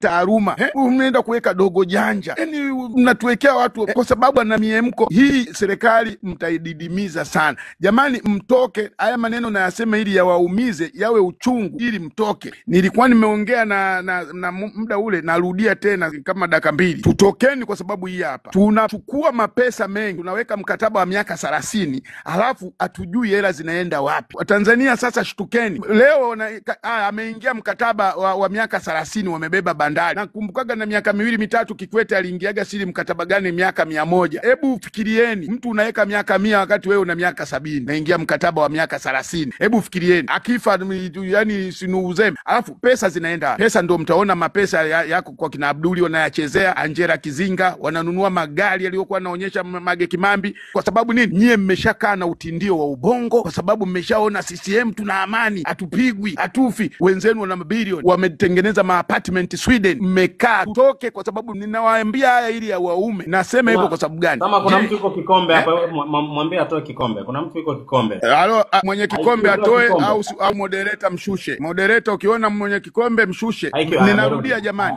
taaluma. Mnaenda kuweka dogo janja. Yaani mnatuwekea watu kwa sababu ana miemko. Hii serikali mtaididimiza sana. Jamani, mtoke. Haya maneno nayasema ili yawaumize, yawe uchungu ili mtoke. Nilikuwa nimeongea na muda ule, narudia tena kama dakika 2. Tutokeni kwa sababu hii hapa. Tunachukua mapesa mengi, tunaweka mkataba wa miaka 30, alafu hatujui hela zinaenda wapi. Watanzania sasa shtukeni. Leo ameingia mkataba wa miaka 30, wamebeba bandari. Nakumbukaga na miaka 2 3 Kikwete aliingiaga siri mkataba gani miaka 100. Hebu fikirieni, mtu unaweka miaka 100 wakati wewe una miaka 70. Naingia mkataba wa miaka 30. Hebu fikirieni, akifa yani sinuuzeme. Alafu pesa zinaenda. Pesa ndio mtaona mapesa yako kwa kina Abduli wanayachezea, Angela Kizinga wananunua magari yaliyokuwa naonyesha Mage Kimambi. Kwa sababu nini? Nyie mmeshakaa na utindio wa ubongo, kwa sababu mmeshaona CCM tuna amani, hatupigwi, hatufi. Wenzenu wana mabilioni, wametengeneza ma-apartment Sweden. Mmekaa. Tutoke kwa sababu ninawaambia haya ili ya waume. Nasema hivyo kwa sababu gani? Kama kuna mtu yuko Kikombe hapa, mwambie atoe Kikombe. Kuna mtu yuko Kikombe. Halo, mwenye Kikombe atoe au moderator mshushe. Moderator ukiona mwenye Kikombe mshushe. Ninarudia jamani.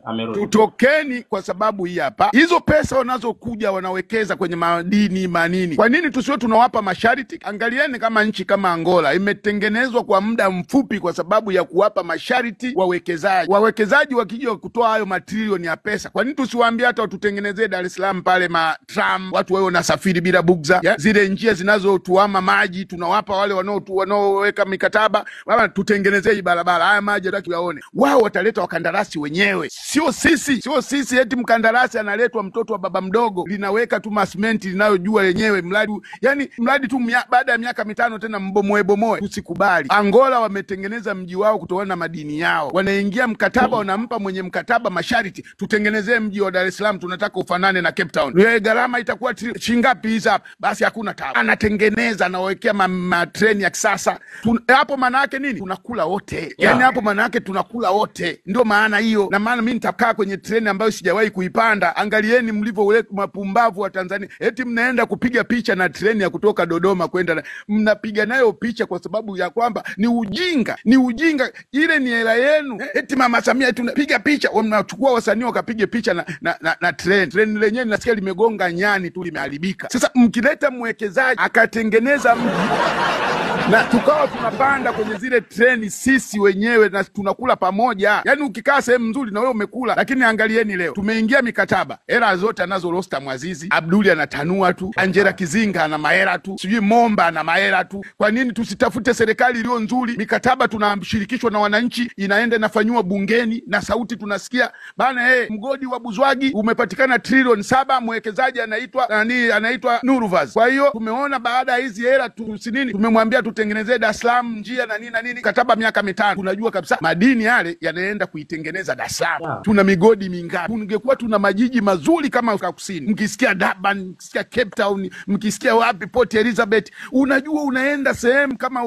Amerudi. Tutokeni kwa sababu hii hapa. Hizo pesa wanazokuja wanawekeza kwenye madini manini. Kwa nini tusiwe tunawapa masharti? Angalieni kama nchi kama Angola imetengenezwa kwa muda mfupi kwa sababu ya kuwapa masharti wawekezaji. Wawekezaji wakija kutoa hayo matrilioni ya pesa. Kwa nini tusiwaambie hata watutengenezee Dar es Salaam pale tram, watu wao wanasafiri bila bugza? Zile njia zinazotuama maji tunawapa wale wanaoweka mikataba. Baba tutengenezee barabara. Haya maji hataki yaone. Wao wataleta wakandarasi wenyewe. Sio sisi eti mkandarasi analetwa mtoto wa baba mdogo linaweka tu masimenti linayojua yenyewe mradi tu baada ya miaka 5 tena mbomoe. Usikubali. Angola wametengeneza mji wao kutokana na madini yao. Wanaingia mkataba, wanampa mwenye mkataba masharti. Tutengenezee mji wa Dar es Salaam, tunataka ufanane na Cape Town. Gharama itakuwa shingapi hizo? Basi hakuna tabu. Anatengeneza, anawekea matreni ya kisasa. Hapo maana yake nini? Tunakula wote. Yaani hapo maana yake tunakula wote. Ndio maana hiyo. Na maana mimi nitakaa kwenye treni ambayo sijawahi kuipanda. Angalieni mlivyo mapumbavu wa Tanzania. Eti mnaenda kupiga picha na treni ya kutoka Dodoma kwenda, mnapiga nayo picha kwa sababu ya kwamba ni ujinga. Ile ni hela yenu. Eti Mama Samia tunapiga picha, mnachukua wasanii wakapiga picha na treni lenyewe nasikia limegonga nyani tu, limeharibika. Sasa mkileta mwekezaji akatengeneza mji na tukawa tunapanda kwenye zile treni sisi wenyewe na tunakula pamoja. Yaani ukikaa sehemu nzuri na wewe umekula. Lakini angalieni leo tumeingia mikataba, hela zote anazo Rostam Azizi, Abduli anatanua tu, Angela Kizinga ana mahela tu, sijui Momba ana mahela tu. Kwa nini tusitafute serikali iliyo nzuri? Mikataba tunashirikishwa na wananchi, inaenda inafanywa bungeni na sauti tunasikia. Bana mgodi wa Buzwagi umepatikana trilioni 7, mwekezaji anaitwa Nuruvaz. Kwa hiyo tumeona baada ya hizi hela tumemwambia tutengenezee Dar es Salaam njia na nini, kataba miaka 5. Tunajua kabisa madini yale yanaenda kuitengeneza Dar es Salaam. Tuna migodi mingapi? Tungekuwa tuna majiji mazuri kama Afrika Kusini. Mkisikia Durban, mkisikia Cape Town, mkisikia wapi Port Elizabeth, unajua unaenda sehemu kama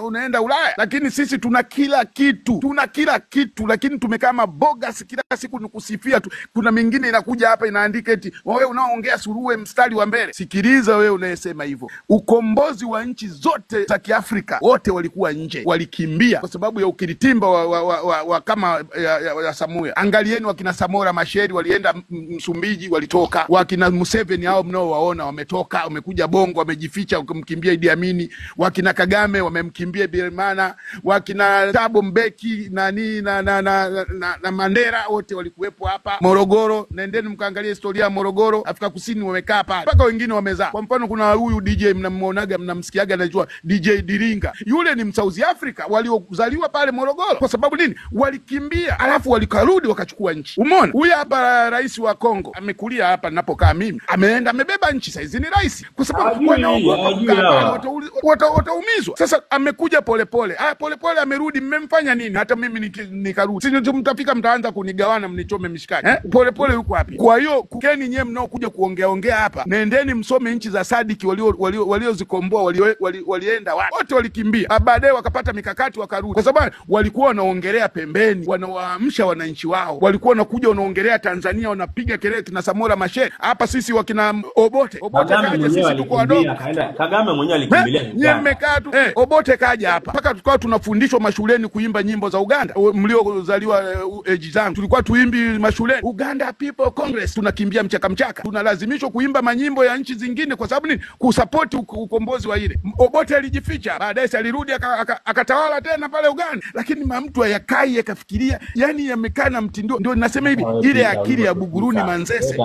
unaenda Ulaya. Lakini sisi tuna kila kitu, lakini tumekaa mabogas kila siku nikusifia tu. Kuna mingine inakuja hapa inaandika eti wewe unaoongea Suruwe mstari wa mbele. Sikiliza wewe unayesema hivyo. Ukombozi wa nchi zote za Kiafrika wote walikuwa nje, walikimbia kwa sababu ya ukiritimba wa kama ya Samuya. Angalieni wakina Samora Machel walienda Msumbiji, walitoka. Wakina Museveni hao mnaowaona wametoka, wamekuja Bongo, wamejificha kumkimbia Idi Amin. Wakina Kagame wamemkimbia Birimana, wakina Thabo Mbeki na Mandela wote walikuwepo hapa. Morogoro, nendeni mkaangalie historia ya Morogoro. Afrika Kusini wamekaa pale mpaka wengine wamezaa. Kwa mfano kuna huyu DJ mnamuonaga, mnamsikiaga, anajua DJ Diringa. Yule ni Msouth Africa waliozaliwa pale Morogoro. Kwa sababu nini? Walikimbia, alafu walikarudi wakachukua nchi. Umeona? Huyu hapa rais wa Kongo amekulia hapa ninapokaa mimi. Ameenda amebeba nchi, saizi ni rais. Kwa sababu wataumizwa. Sasa amekuja polepole. Polepole amerudi, mmemfanya nini? Hata mimi nikarudi. Sisi mtafika mtaanza kunigawana mnichome mishikaki. Polepole yuko wapi? Kwa hiyo kukeni nyewe mnao kuja kuongea hapa. Nendeni msome nchi za Sadiki waliozikomboa walienda wapi? wote walikimbia. Baadaye wakapata mikakati wakarudi, kwa sababu walikuwa wanaongelea pembeni, wanawaamsha wananchi wao. Walikuwa wanakuja wanaongelea Tanzania, wanapiga kelele kina Samora Machel. Hapa sisi wakina Obote kaja, sisi tuko wadogo. Kagame mwenyewe alikimbilia Uganda. Mmekaa tu Obote kaja hapa mpaka tukao tunafundishwa mashuleni kuimba nyimbo za Uganda. Mliozaliwa age zangu tulikuwa tuimbi mashuleni Uganda People Congress, tunakimbia mchaka, tunalazimishwa kuimba manyimbo ya nchi zingine. Kwa sababu nini? Kusupport ukombozi wa ile. Obote alijificha, baadaye alirudi akatawala tena pale Uganda. Lakini mtu ayakai akafikiria, yani yamekaa na mtindo. Ndio ninasema hivi, ile akili ya Buguruni Manzese,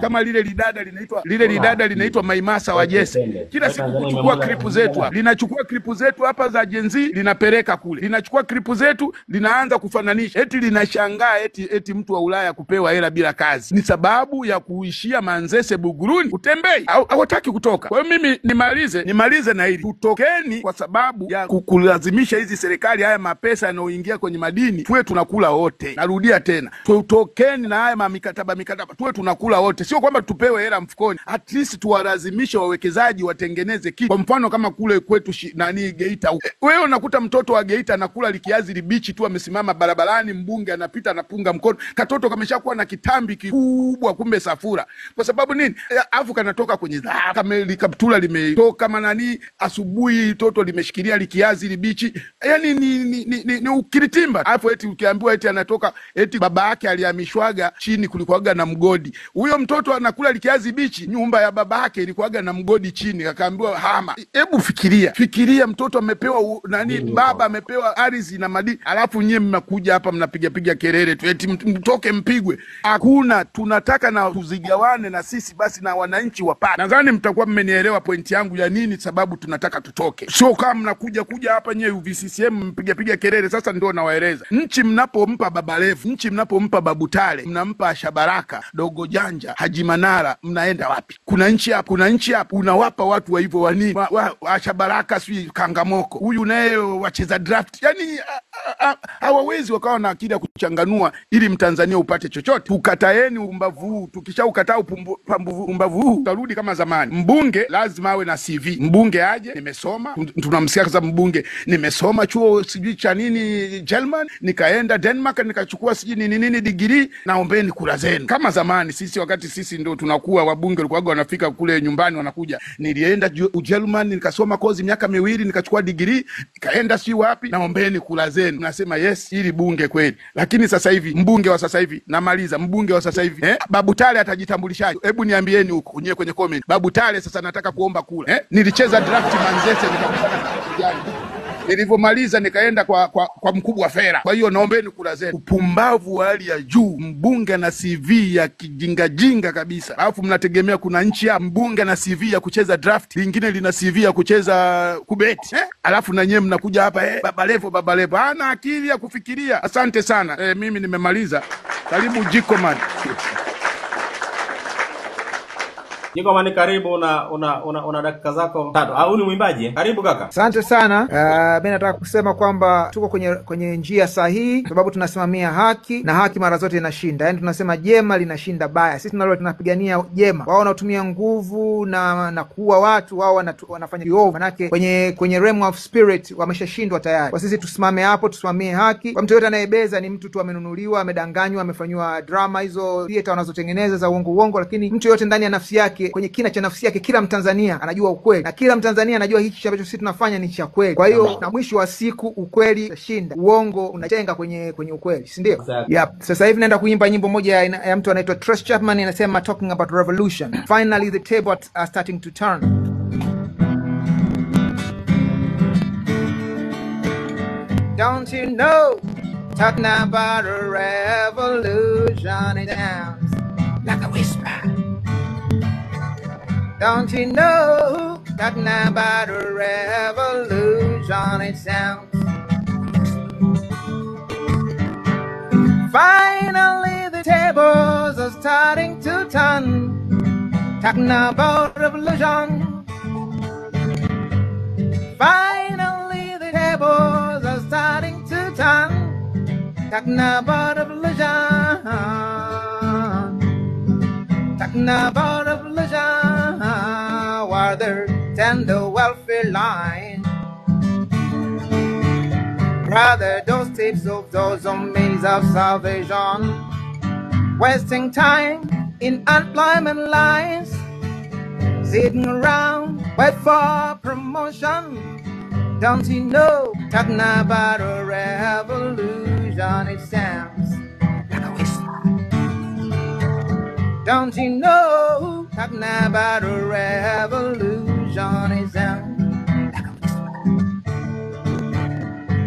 kama lile lidada linaitwa Maimasa wa Jesse, kila siku kuchukua klipu zetu hapa, linachukua klipu zetu hapa za Gen Z linapeleka kule, linachukua klipu zetu linaanza kufananisha, eti linashangaa eti mtu wa Ulaya kupewa hela bila kazi. Ni sababu ya kuishia Manzese Buguruni, utembei hawataki kutoka. Kwa hiyo mimi nimalize na hili, tutokeni kwa sababu ya kulazimisha hizi serikali haya mapesa yanayoingia kwenye madini tuwe tunakula wote. Narudia tena, tutokeni na haya mikataba tuwe tunakula wote, sio kwamba tupewe hela mfukoni. At least tuwalazimishe wawekezaji watengeneze kitu. Kwa mfano kama kule kwetu Geita, wewe unakuta mtoto wa Geita anakula likiazi libichi tu, amesimama barabarani, mbunge anapita anapunga mkono, katoto kameshakuwa na kitambi kikubwa kumbe safura. Kwa sababu nini? Afu kanatoka kwenye kama likaptula limetoka manani, asubuhi toto limeshikilia likiazi libichi. Yani ni ukiritimba. Afu eti ukiambiwa eti anatoka eti baba yake alihamishwaga chini, kulikuwaga na mgodi. Huyo mtoto anakula likiazi bichi, nyumba ya baba yake ilikuwaga na mgodi chini, akaambiwa hama. Hebu fikiria mtoto amepewa baba amepewa ardhi na madini, alafu nyie mnakuja hapa mnapiga kelele tu eti mtoke mpigwe. Hakuna, tunataka na tuzigawane na sisi basi na wananchi wapate. Nadhani mtakuwa mmenielewa pointi yangu ya nini sababu tunataka tutoke. Sio kama mnakuja hapa nyewe UVCCM mpiga kelele. Sasa ndio nawaeleza. Nchi mnapompa Baba Levo, nchi mnapompa Babu Tale, mnampa Shabaraka, Dogo Janja, Haji Manara, mnaenda wapi? Kuna nchi hapa unawapa watu wa hivyo wani Shabaraka si Kangamoko. Huyu naye wacheza draft. Yani hawawezi wakawa na akili ya kuchanganua ili Mtanzania upate chochote. Tukataeni umbavu huu. Tukishaukataa umbavu huu utarudi kama zamani. Mbunge lazima awe na CV. Mbunge aje, nimesoma. Tunamsikia kama mbunge, nimesoma chuo sijui cha nini German, nikaenda Denmark nikachukua sijui nini degree, naombeni kura zenu. Kama zamani sisi, wakati sisi ndio tunakuwa wabunge walikuwa wanafika kule nyumbani wanakuja, nilienda German nikasoma kozi miaka 2 nikachukua degree, nikaenda si wapi, naombeni kura zenu. Nasema yes, ili bunge kweli. Lakini sasa hivi mbunge wa sasa hivi, namaliza, mbunge wa sasa hivi Babu Tale atajitambulishaje? Hebu niambieni huko nyewe kwenye comment. Babu Tale sasa nataka kuomba kura. Nilicheza draft Manzese nikakutana na kijana. Nilivomaliza nikaenda kwa mkubwa Fera. Kwa hiyo naombeni kura zenu. Upumbavu wa hali ya juu, mbunge na CV ya kijinga kabisa. Alafu mnategemea kuna nchi ya mbunge na CV ya kucheza draft, lingine lina CV ya kucheza kubeti. Alafu na nyewe mnakuja hapa Baba Levo. Hana akili ya kufikiria. Asante sana. Mimi nimemaliza. Karibu Jikoman. Jikoman, karibu una dakika zako 3. Au ni mwimbaji? Karibu kaka. Asante sana. Mimi nataka kusema kwamba tuko kwenye njia sahihi, sababu tunasimamia haki, na haki mara zote inashinda. Yaani tunasema jema linashinda baya. Sisi tunapigania jema. Wao wanatumia nguvu na kuua watu, wao wanafanya kiovu. Manake kwenye realm of spirit wameshashindwa tayari. Kwa sisi tusimame hapo, tusimamie haki. Kwa mtu yote anayebeza ni mtu tu amenunuliwa, amedanganywa, amefanywa drama hizo theater wanazotengeneza za uongo, lakini mtu yote ndani ya nafsi yake, kwenye kina cha nafsi yake, kila Mtanzania anajua ukweli, na kila Mtanzania anajua hichi ambacho sisi tunafanya ni cha kweli. Kwa hiyo na mwisho wa siku ukweli utashinda, uongo unatenga kwenye ukweli, si ndio? Exactly. Yep. Sasa hivi naenda kuimba nyimbo moja ya mtu anaitwa Trace Chapman, inasema talking about revolution. Finally the tables are starting to turn. Don't you know, talking about a revolution, it sounds like a whisper. Don't you know, talking about a revolution, it sounds. Finally the tables are starting to turn, talking about revolution. Finally the tables are starting to turn, talking about revolution. Talking about revolution, while they're tender welfare line. by the doorsteps of those means of salvation, wasting time in unemployment lines, sitting around wait for promotion. Don't you know, talking about a revolution, it sounds like a whistle. Don't you know, talking about a revolution, it sounds like a whistle.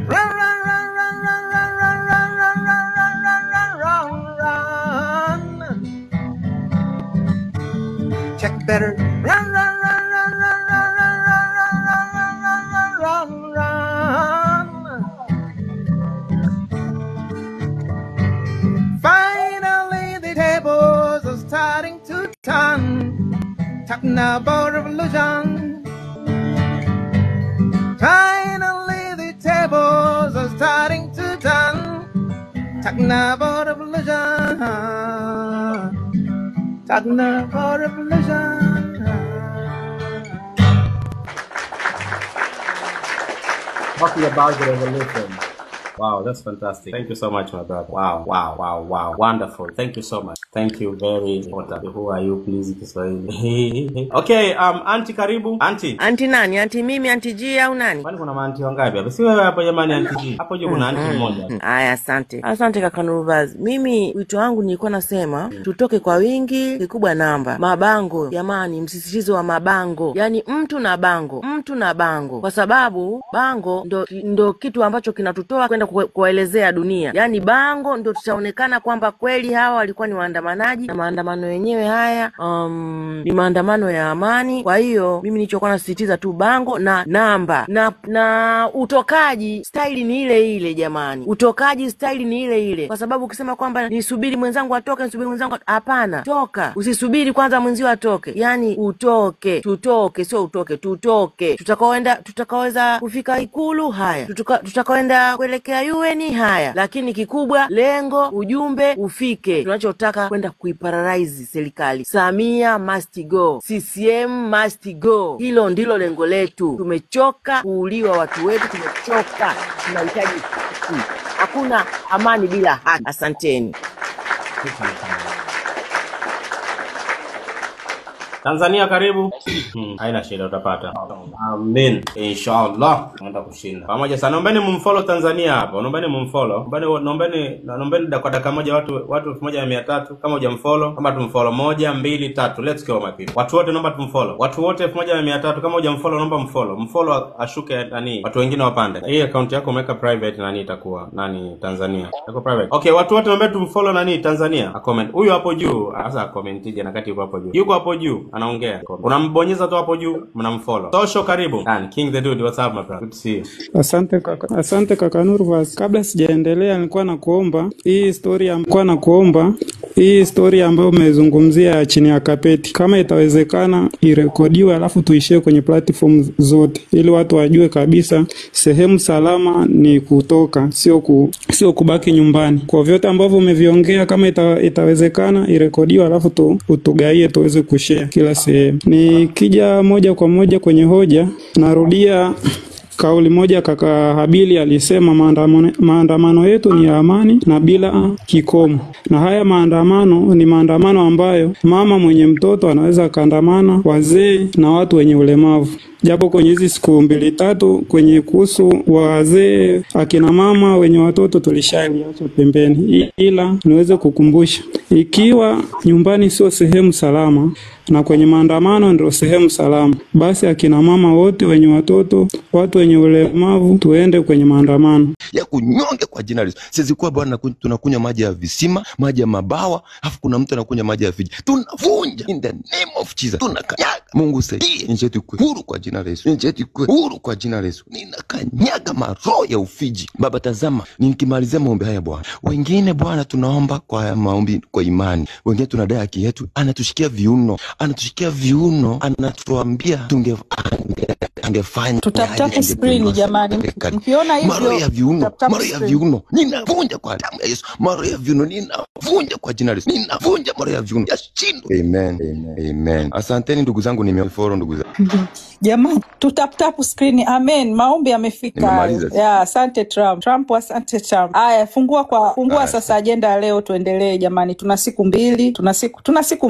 Run, run, run, run, run, run, run, run, run, run, run, run, run. Check better. Run, run, run, run, run, run, run, run, run, run, run. Finally, the tables are starting to turn. Talking about revolution. Finally, the tables are starting to turn. Talking about revolution. Talking about revolution. Talking about the revolution. Wow, that's fantastic. Thank you so much, my brother. Wow, wow, wow, wow. Wonderful. Thank you so much. Thank you very important. Who are you, please, Kiswahili? Okay, auntie karibu. Auntie nani? Auntie mimi, auntie G au nani? Kwani kuna auntie wangapi hapa? Si wewe hapo jamani, auntie G. Hapo juu kuna auntie mmoja. Aya, asante. Asante kaka Nurubazi. Mimi wito wangu nilikuwa nasema tutoke kwa wingi, kikubwa namba. Mabango, jamani, msisitizo wa mabango. Yaani mtu na bango. Mtu na bango. Kwa sababu bango ndo kitu ambacho kinatutoa kwenda kuelezea dunia. Yaani bango ndo tutaonekana kwamba kweli hawa walikuwa ni waandamanaji, na maandamano yenyewe haya ni maandamano ya amani. Kwa hiyo mimi nilichokuwa nasisitiza tu bango na namba na utokaji style ni ile ile jamani. Utokaji style ni ile ile. Kwa sababu ukisema kwamba nisubiri mwenzangu atoke, hapana. Toka. Usisubiri kwanza mwenzio atoke. Yaani utoke, tutoke, sio utoke, tutoke. Tutakaoweza kufika Ikulu haya. Tutakaoenda kuelekea UN haya. Lakini kikubwa lengo, ujumbe ufike. Tunachotaka kwenda kuiparalyze serikali. Samia must go. CCM must go. Hilo ndilo lengo letu. Tumechoka kuuliwa watu wetu, tumechoka. Tunahitaji hakuna amani bila haki. Asanteni. Tanzania karibu. Haina shida utapata. Amen. Inshallah tunaenda kushinda. Pamoja sana. Naombeni mumfollow Tanzania hapa. Naombeni mumfollow. Naombeni dakika moja watu 1100 kama hujamfollow, kama tumfollow 1 2 3. Let's go my people. Watu wote naomba tumfollow. Watu wote 1100 kama hujamfollow naomba mfollow. Mfollow ashuke nani? Watu wengine wapande. Hii account yako umeweka private nani itakuwa? Nani Tanzania? Yako private. Okay, watu wote naomba tumfollow nani Tanzania. A comment. Huyu hapo juu. Sasa comment je nakati yuko hapo juu. Yuko hapo juu. Anaongea. Unambonyeza tu hapo juu, mnamfollow. Tosho karibu. And King the Dude, what's up my brother? Good to see you. Asante kaka Nurubazi. Kabla sijaendelea nilikuwa nakuomba hii story ambayo umezungumzia chini ya kapeti, kama itawezekana irekodiwe alafu tuishie kwenye platform zote ili watu wajue kabisa sehemu salama ni kutoka, sio kubaki nyumbani. Kwa vyote ambavyo umeviongea, kama itawezekana irekodiwe alafu utugaie tuweze kushare kila sehemu. Nikija moja kwa moja kwenye hoja, narudia kauli moja kaka Habili alisema maandamano yetu ni ya amani na bila kikomo. Na haya maandamano ni maandamano ambayo mama mwenye mtoto anaweza kaandamana, wazee na watu wenye ulemavu. Japo kwenye hizi siku 2-3 kwenye kuhusu wazee, akina mama wenye watoto tulishaliacha pembeni, ila niweze kukumbusha, ikiwa nyumbani sio sehemu salama na kwenye maandamano ndio sehemu salama, basi akina mama wote wenye watoto, watu wenye ulemavu, tuende kwenye maandamano ya kunyonge kwa jina Yesu. Sisi kwa bwana tunakunywa maji ya visima, maji ya mabawa, afu kuna mtu anakunywa maji ya fiji. Tunavunja in the name of Jesus. Tunakanyaga. Mungu saidie nchi yetu ikuwe huru kwa jina Yesu. Nchi yetu ikuwe huru kwa jina Yesu. Ninakanyaga maroho ya ufiji. Baba tazama, nikimalizia maombi haya Bwana. Wengine Bwana tunaomba kwa maombi kwa imani. Wengine tunadai haki yetu, anatushikia viuno, anatuambia angefanya. Tutaptapa screen jamani. Mkiona hivyo maroho ya viuno ninavunja kwa damu ya Yesu. Maroho ya viuno ninavunja kwa jina la Yesu. Ninavunja maroho ya viuno. Yashindwe. Amen. Asanteni ndugu zangu, nimefollow ndugu zangu. Jamani, tutaptapu screen. Amen. Maombi yamefika. Ya, asante Trump. Asante Trump. Aya, fungua sasa agenda ya leo tuendelee jamani. Tuna siku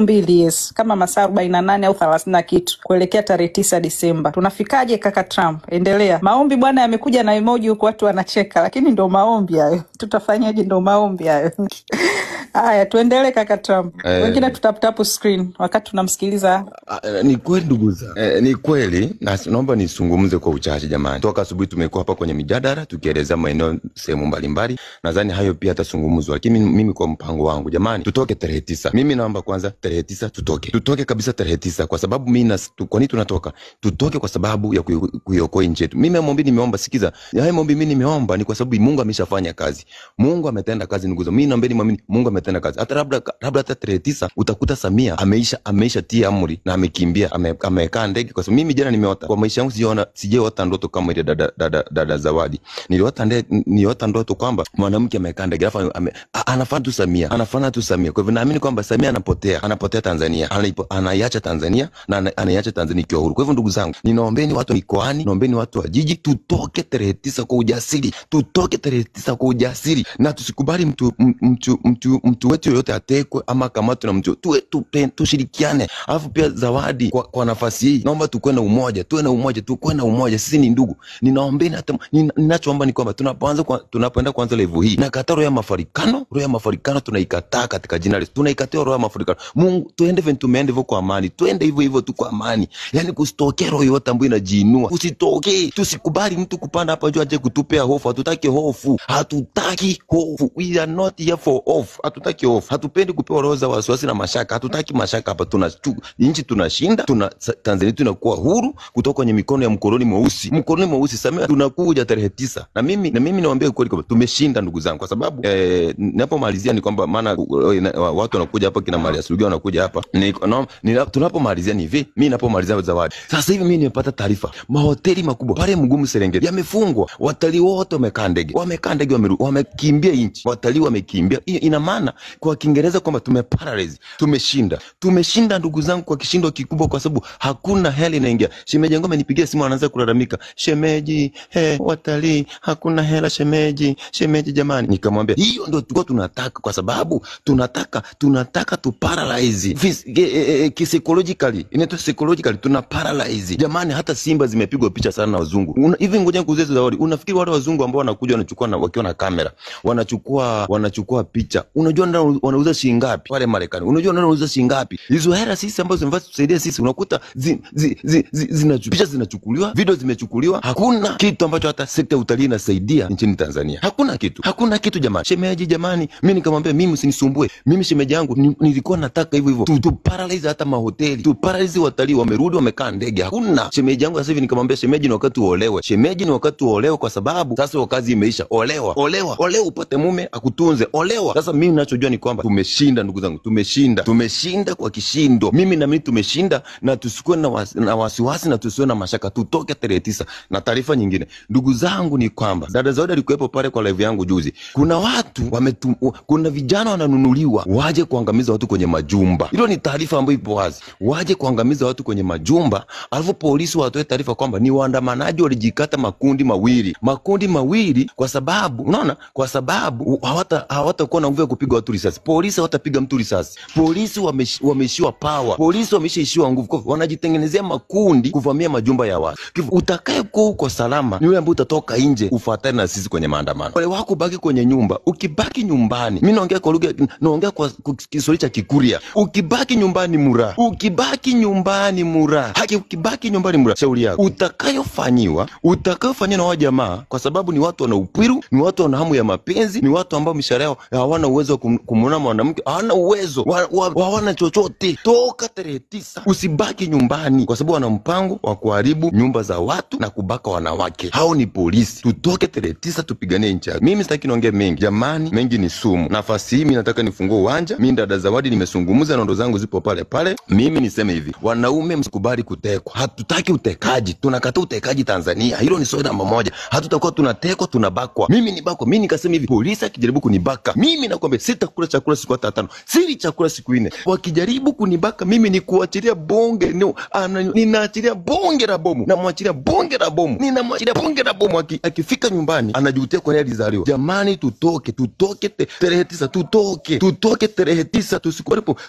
mbili, yes. Kama masaa 48 au 30 na kitu kuelekea tarehe 9 Disemba. Tunafikaje kaka Trump? Endelea. Maombi bwana yamekuja na emoji huko watu wanacheka, lakini ndo maombi hayo. Tutafanyaje? Ndo maombi hayo. Aya, tuendelee kaka Trump. Wengine tutaptapu screen wakati tunamsikiliza. Ni kweli ndugu zangu. Ni kweli, na naomba nisungumze kwa uchache jamani. Toka asubuhi tumekuwa hapa kwenye mijadala tukieleza maeneo sehemu mbalimbali. Nadhani hayo pia atasungumzwa. Lakini mimi kwa mpango wangu jamani, tutoke tarehe 9. Mimi naomba kwanza tarehe 9 tutoke. Tutoke kabisa tarehe 9 kwa sababu kwa nini tunatoka? Tutoke kwa sababu ya kuiokoa nchi yetu. Mimi nimeomba sikiza. Hayo maombi mimi nimeomba ni kwa sababu Mungu ameshafanya kazi. Mungu ametenda kazi ndugu zangu. Mimi naomba niamini Mungu ametenda kazi. Hata labda hata tarehe 9 utakuta Samia ameisha tia amri na amekimbia, amekaa ndege. Kwa sababu mimi jana nimeota kwa maisha yangu sijaota ndoto kama ile dada Zawadi. Niliota ndoto kwamba mwanamke amekaa ndege alafu anafanya tu Samia. Kwa hivyo naamini kwamba Samia anapotea Tanzania. Anaiacha Tanzania na anaiacha Tanzania ikiwa huru. Kwa hivyo ndugu zangu, ninaombeni watu wa mikoani, naombeni watu wa jiji, tutoke tarehe 9 kwa ujasiri. Tutoke tarehe 9 kwa ujasiri na tusikubali mtu wetu yoyote atekwe ama kamatwe na mtu. Tushirikiane. Alafu pia Zawadi kwa nafasi hii naomba tuwe na umoja. Sisi ni ndugu. Ninaombeni hata ninachoomba ni kwamba tunapoenda kuanza level hii na roho ya mafarikano tunaikataa katika jina la Yesu. Tunaikataa roho ya mafarikano. Mungu tuende kwa amani. Tuende hivyo tu kwa amani. Yaani kusitokee roho yote ambayo inajiinua. Usitokee. Tusikubali mtu kupanda hapa juu aje kutupea hofu. Hatutaki hofu. We are not here for hofu. Hatutaki hofu. Hatupendi kupewa roho za wasiwasi na mashaka. Hatutaki mashaka hapa. Nchi tunashinda. Tanzania tunakuwa huru kutoka kwenye mikono ya mkoloni mweusi. Samia tunakuja tarehe 9. Na mimi nawaambia kweli kwamba tumeshinda ndugu zangu, kwa sababu ninapomalizia ni kwamba maana watu wanakuja hapa kina Maria Suluga wanakuja hapa. Tunapomalizia ni hivi, mimi ninapomalizia Zawadi. Sasa hivi mimi nimepata taarifa mahoteli makubwa pale Mgumu Serengeti yamefungwa. Watalii wote wamekaa ndege wamekimbia nchi. Watalii wamekimbia. Ina maana kwa Kiingereza kwamba tumeparalyze. Tumeshinda ndugu zangu kwa kishindo kikubwa, kwa sababu hakuna hela inaingia. Shemeji yangu amenipigia simu anaanza kulalamika. Shemeji, watalii hakuna hela shemeji jamani. Nikamwambia hiyo ndio tulikuwa tunataka, kwa sababu tunataka tu paralyze psychologically. Inaitwa psychologically tuna paralyze. Jamani, hata Simba zimepigwa picha sana na wazungu. Hivi ngoja nikuulize Zawadi, unafikiri wale wazungu ambao wanakuja wanachukua na wakiwa na kamera wanachukua picha, unajua ndio wanauza shilingi ngapi pale Marekani? Unajua ndio wanauza shilingi ngapi? Hizo hela sisi ambazo zinafaa tusaidia sisi, unakuta picha zinachukuliwa, video zimechukuliwa. Hakuna kitu ambacho hata sekta utalii inasaidia nchini Tanzania. Hakuna kitu jamani. Shemeji jamani, mimi nikamwambia mimi usinisumbue. Mimi shemeji yangu nilikuwa nataka hivyo tu paralyze hata mahoteli. Tu paralyze watalii wamerudi wamekaa ndege. Hakuna. Shemeji yangu sasa hivi nikamwambia shemeji, ni wakati uolewe. Shemeji, ni wakati uolewe, kwa sababu sasa kazi imeisha. Olewa upate mume akutunze. Olewa. Sasa mimi ninachojua ni kwamba tumeshinda ndugu zangu. Tumeshinda kwa kishindo. Mimi na mimi tumeshinda, na tusikuwe na wasiwasi na tusiwe na mashaka. Tutoke tarehe 9. Na taarifa nyingine ndugu zangu ni kwamba dada Zawadi alikuwepo pale kwa live yangu juzi. Kuna vijana wananunuliwa waje kuangamiza watu kwenye majumba. Hilo ni taarifa ambayo ipo wazi. Waje kuangamiza watu kwenye majumba, alafu polisi watoe taarifa kwamba ni waandamanaji walijikata makundi mawili kwa sababu unaona, kwa sababu hawatakuwa na nguvu ya kupiga watu risasi. Polisi hawatapiga mtu risasi. Polisi wameishiwa power. Polisi wameshaishiwa nguvu. Wanajitengenezea makundi kuvamia majumba ya watu. Utakayekuwa uko salama ni yule ambaye utatoka nje ufuatane na sisi kwenye maandamano. Wale wako baki kwenye nyumba. Ukibaki nyumbani, mimi naongea kwa lugha, naongea kwa Kiswahili cha Kikuria. Ukibaki nyumbani mura. Ukibaki nyumbani mura. Shauri yako. Utakayofanywa na wao jamaa, kwa sababu ni watu wana upwiru, ni watu wana hamu ya mapenzi, ni watu ambao mishahara yao hawana uwezo wa kumuona mwanamke, hawana uwezo, hawana chochote. Toka tarehe 9. Usibaki nyumbani, kwa sababu wana mpango wa kuharibu nyumba za watu na kubaka wanawake. Hao ni polisi. Tutoke tarehe 9 tupiganie nchi. Mimi sitaki niongee mengi. Jamani, mengi ni sumu. Nafasi hii mimi nataka nifungue uwanja. Mimi dada Zawadi nimezungumza na ndo zangu zipo pale. Mimi niseme hivi. Wanaume msikubali kutekwa. Hatutaki utekaji. Tunakataa utekaji Tanzania. Hilo ni swali namba moja. Hatutakuwa tunatekwa, tunabakwa. Mimi ni bakwa. Mimi nikasema hivi, polisi akijaribu kunibaka, mimi nakwambia sitakula chakula siku 5. Sili chakula siku 4. Wakijaribu kunibaka mimi ni kuachilia bonge. Ninaachilia ninamwachilia bonge la bomu, ninamwachilia bonge la bomu, akifika nyumbani anajutia kwa nini alizaliwa. Jamani, tutoke tarehe 9, tutoke tarehe 9,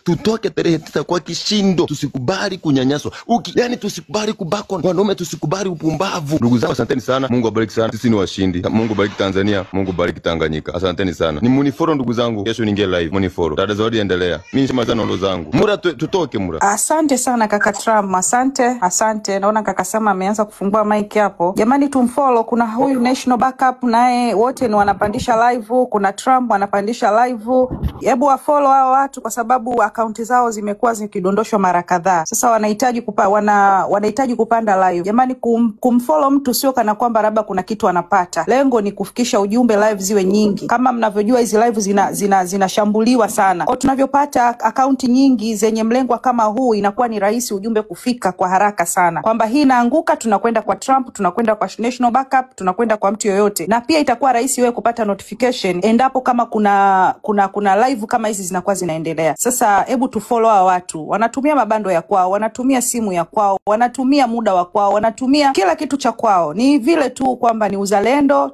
tutoke tarehe 9 kwa kishindo. Tusikubali kunyanyaswa, yani tusikubali kubakwa wanaume, tusikubali upumbavu. Ndugu zangu, asanteni sana, Mungu abariki sana, sisi ni washindi. Mungu bariki Tanzania, Mungu bariki Tanganyika. Asanteni sana. Ni munifollow ndugu zangu, kesho ninge live, munifollow. Dada Zawadi endelea, mimi nishamaliza ndo zangu. Mura tutoke Mura. Asante sana kaka Trump, asante. Naona kaka Sama ameanza kufungua mic hapo. Jamani, tumfollow. Kuna huyu National Backup naye, wote ni wanapandisha live. Kuna Trump anapandisha live. Hebu wafollow hao watu kwa sababu akaunti zao zimekuwa zikidondoshwa mara kadhaa. Sasa wanahitaji kupanda live. Jamani, kumfollow mtu sio kana kwamba labda kuna kitu anapata. Lengo ni kufikisha ujumbe, live ziwe nyingi. Kama mnavyojua hizi live zinashambuliwa sana. Kwa tunavyopata akaunti nyingi zenye mlengwa kama huu, inakuwa ni rahisi ujumbe kufika kwa haraka sana. Kwamba hii inaanguka, tunakwenda kwa Trump, tunakwenda kwa National Backup, tunakwenda kwa mtu yoyote. Na pia itakuwa rahisi wewe kupata notification endapo kama kuna live kama hizi zinakuwa zinaendelea. Sasa hebu tufollow hao watu. Wanatumia mabando ya kwao, wanatumia simu ya kwao, wanatumia muda wa kwao, wanatumia kila kitu cha kwao. Ni vile tu kwamba ni uzalendo,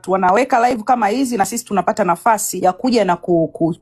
wanaweka live kama hizi na sisi tunapata nafasi ya kuja na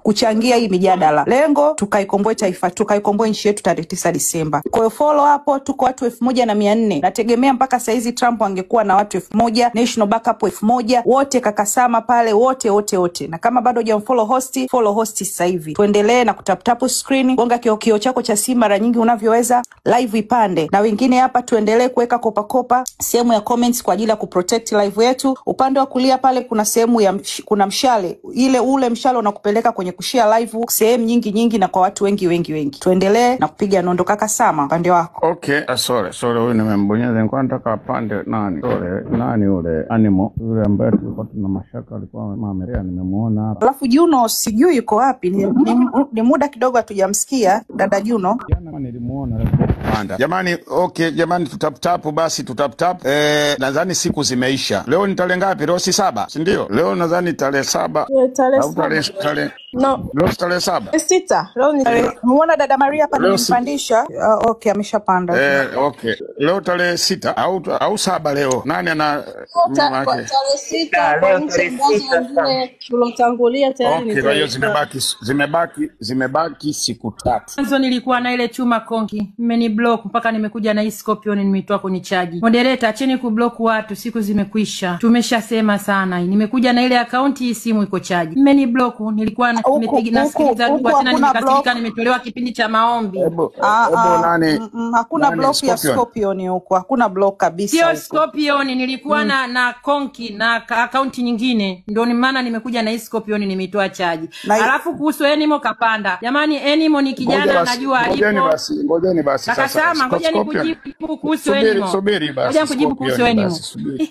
kuchangia hii mijadala. Lengo tukaikomboe taifa, tukaikomboe nchi yetu tarehe 9 Disemba. Kwa hiyo follow hapo, tuko watu 1400. Nategemea mpaka saa hizi Trump angekuwa na watu 1000, National Backup 1000, wote kaka Sama pale, wote. Na kama bado hujamfollow host, follow host sasa hivi. Tuendelee na kutap screen, gonga kioo chako cha simu mara nyingi unavyoweza, live ipande. Na wengine hapa tuendelee kuweka kopa sehemu ya comments kwa ajili ya kuprotect live yetu. Upande wa kulia pale kuna sehemu ya kuna mshale. Ule mshale unakupeleka kwenye kushare live sehemu nyingi na kwa watu wengi. Tuendelee na kupiga nondo kaka Sama, upande wako. Okay, sorry huyu nimembonyeza, nilikuwa nataka apande nani ule animal yule ambaye tulikuwa tuna mashaka alikuwa Mamerea, nimemuona hapa. Alafu Juno sijui yuko wapi, ni muda kidogo hatujamsikia dada Juno. Jana nilimuona panda. Jamani, okay jamani, tutap basi. Nadhani siku zimeisha. Leo ni tarehe ngapi? Leo si 7, si ndio? Leo nadhani tarehe 7. Au tarehe no. Leo tarehe 7. 6. Leo ni muona dada Maria hapa nimpandisha. Okay, ameshapanda. Okay. Leo tarehe 6 au 7 leo. Nani ana tarehe 6 leo tarehe 6 tulotangulia tayari ni. Kwa hiyo zimebaki siku 3. Mwanzo nilikuwa na ile chuma konki, mmeniblock mpaka nimekuja na hii Scorpion nimetoa kunichaji. Moderator, acheni kublock watu, siku zimekwisha. Tumeshasema sana. Nimekuja na ile account, hii simu iko chaji. Mmeniblock, nilikuwa nimepiga nasikiliza dua tena nimekasirika, nimetolewa kipindi cha maombi. Hakuna block ya Scorpion huko. Hakuna block kabisa. Sio Scorpion, nilikuwa na konki na account nyingine. Ndio maana nimekuja na hii Scorpion nimetoa chaji. Alafu kuhusu Enimo kapanda. Jamani, Enimo ni kijana anajua alipo. Ngojeni basi sasa. Akasema ngoja nikujibu kuhusu Enimo. Subiri basi. Ngoja kujibu kuhusu Enimo.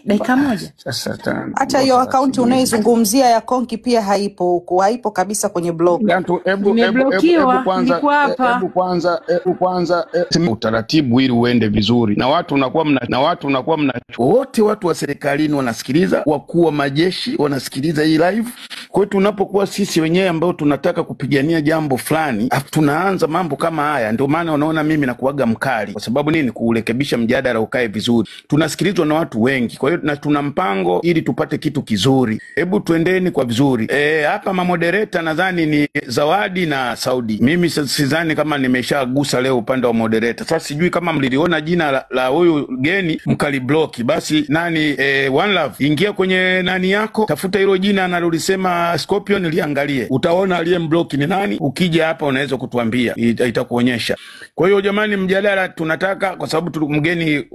Dakika moja. Sasa tena. Hata hiyo account unaizungumzia ya konki pia haipo huko. Haipo kabisa kwenye blog. Hebu kwanza utaratibu ili uende vizuri. Na watu unakuwa mna wote watu wa serikalini wanasikiliza, wakuu wa majeshi wanasikiliza hii live. Kwa hiyo tunapokuwa sisi wenyewe ambao tunataka kupigania jambo fulani, tunaanza mambo kama haya. Ndio maana unaona mimi nakuaga mkali. Kwa sababu nini? Kurekebisha mjadala ukae vizuri. Tunasikilizwa na watu wengi. Kwa hiyo tuna mpango ili tupate kitu kizuri. Hebu tuendeni kwa vizuri. Hapa moderator nadhani ni Zawadi na Saudi. Mimi sidhani kama nimeshagusa leo upande wa moderator. Sasa sijui kama mliliona jina la huyu geni mkaliblock. Basi nani One Love, ingia kwenye nani yako, tafuta hilo jina analolisema Scorpion, liangalie. Utaona aliyemblock ni nani. Ukija hapa unaweza kutuambia, itakuonyesha. Kwa hiyo jamani, mjadala tunataka, kwa sababu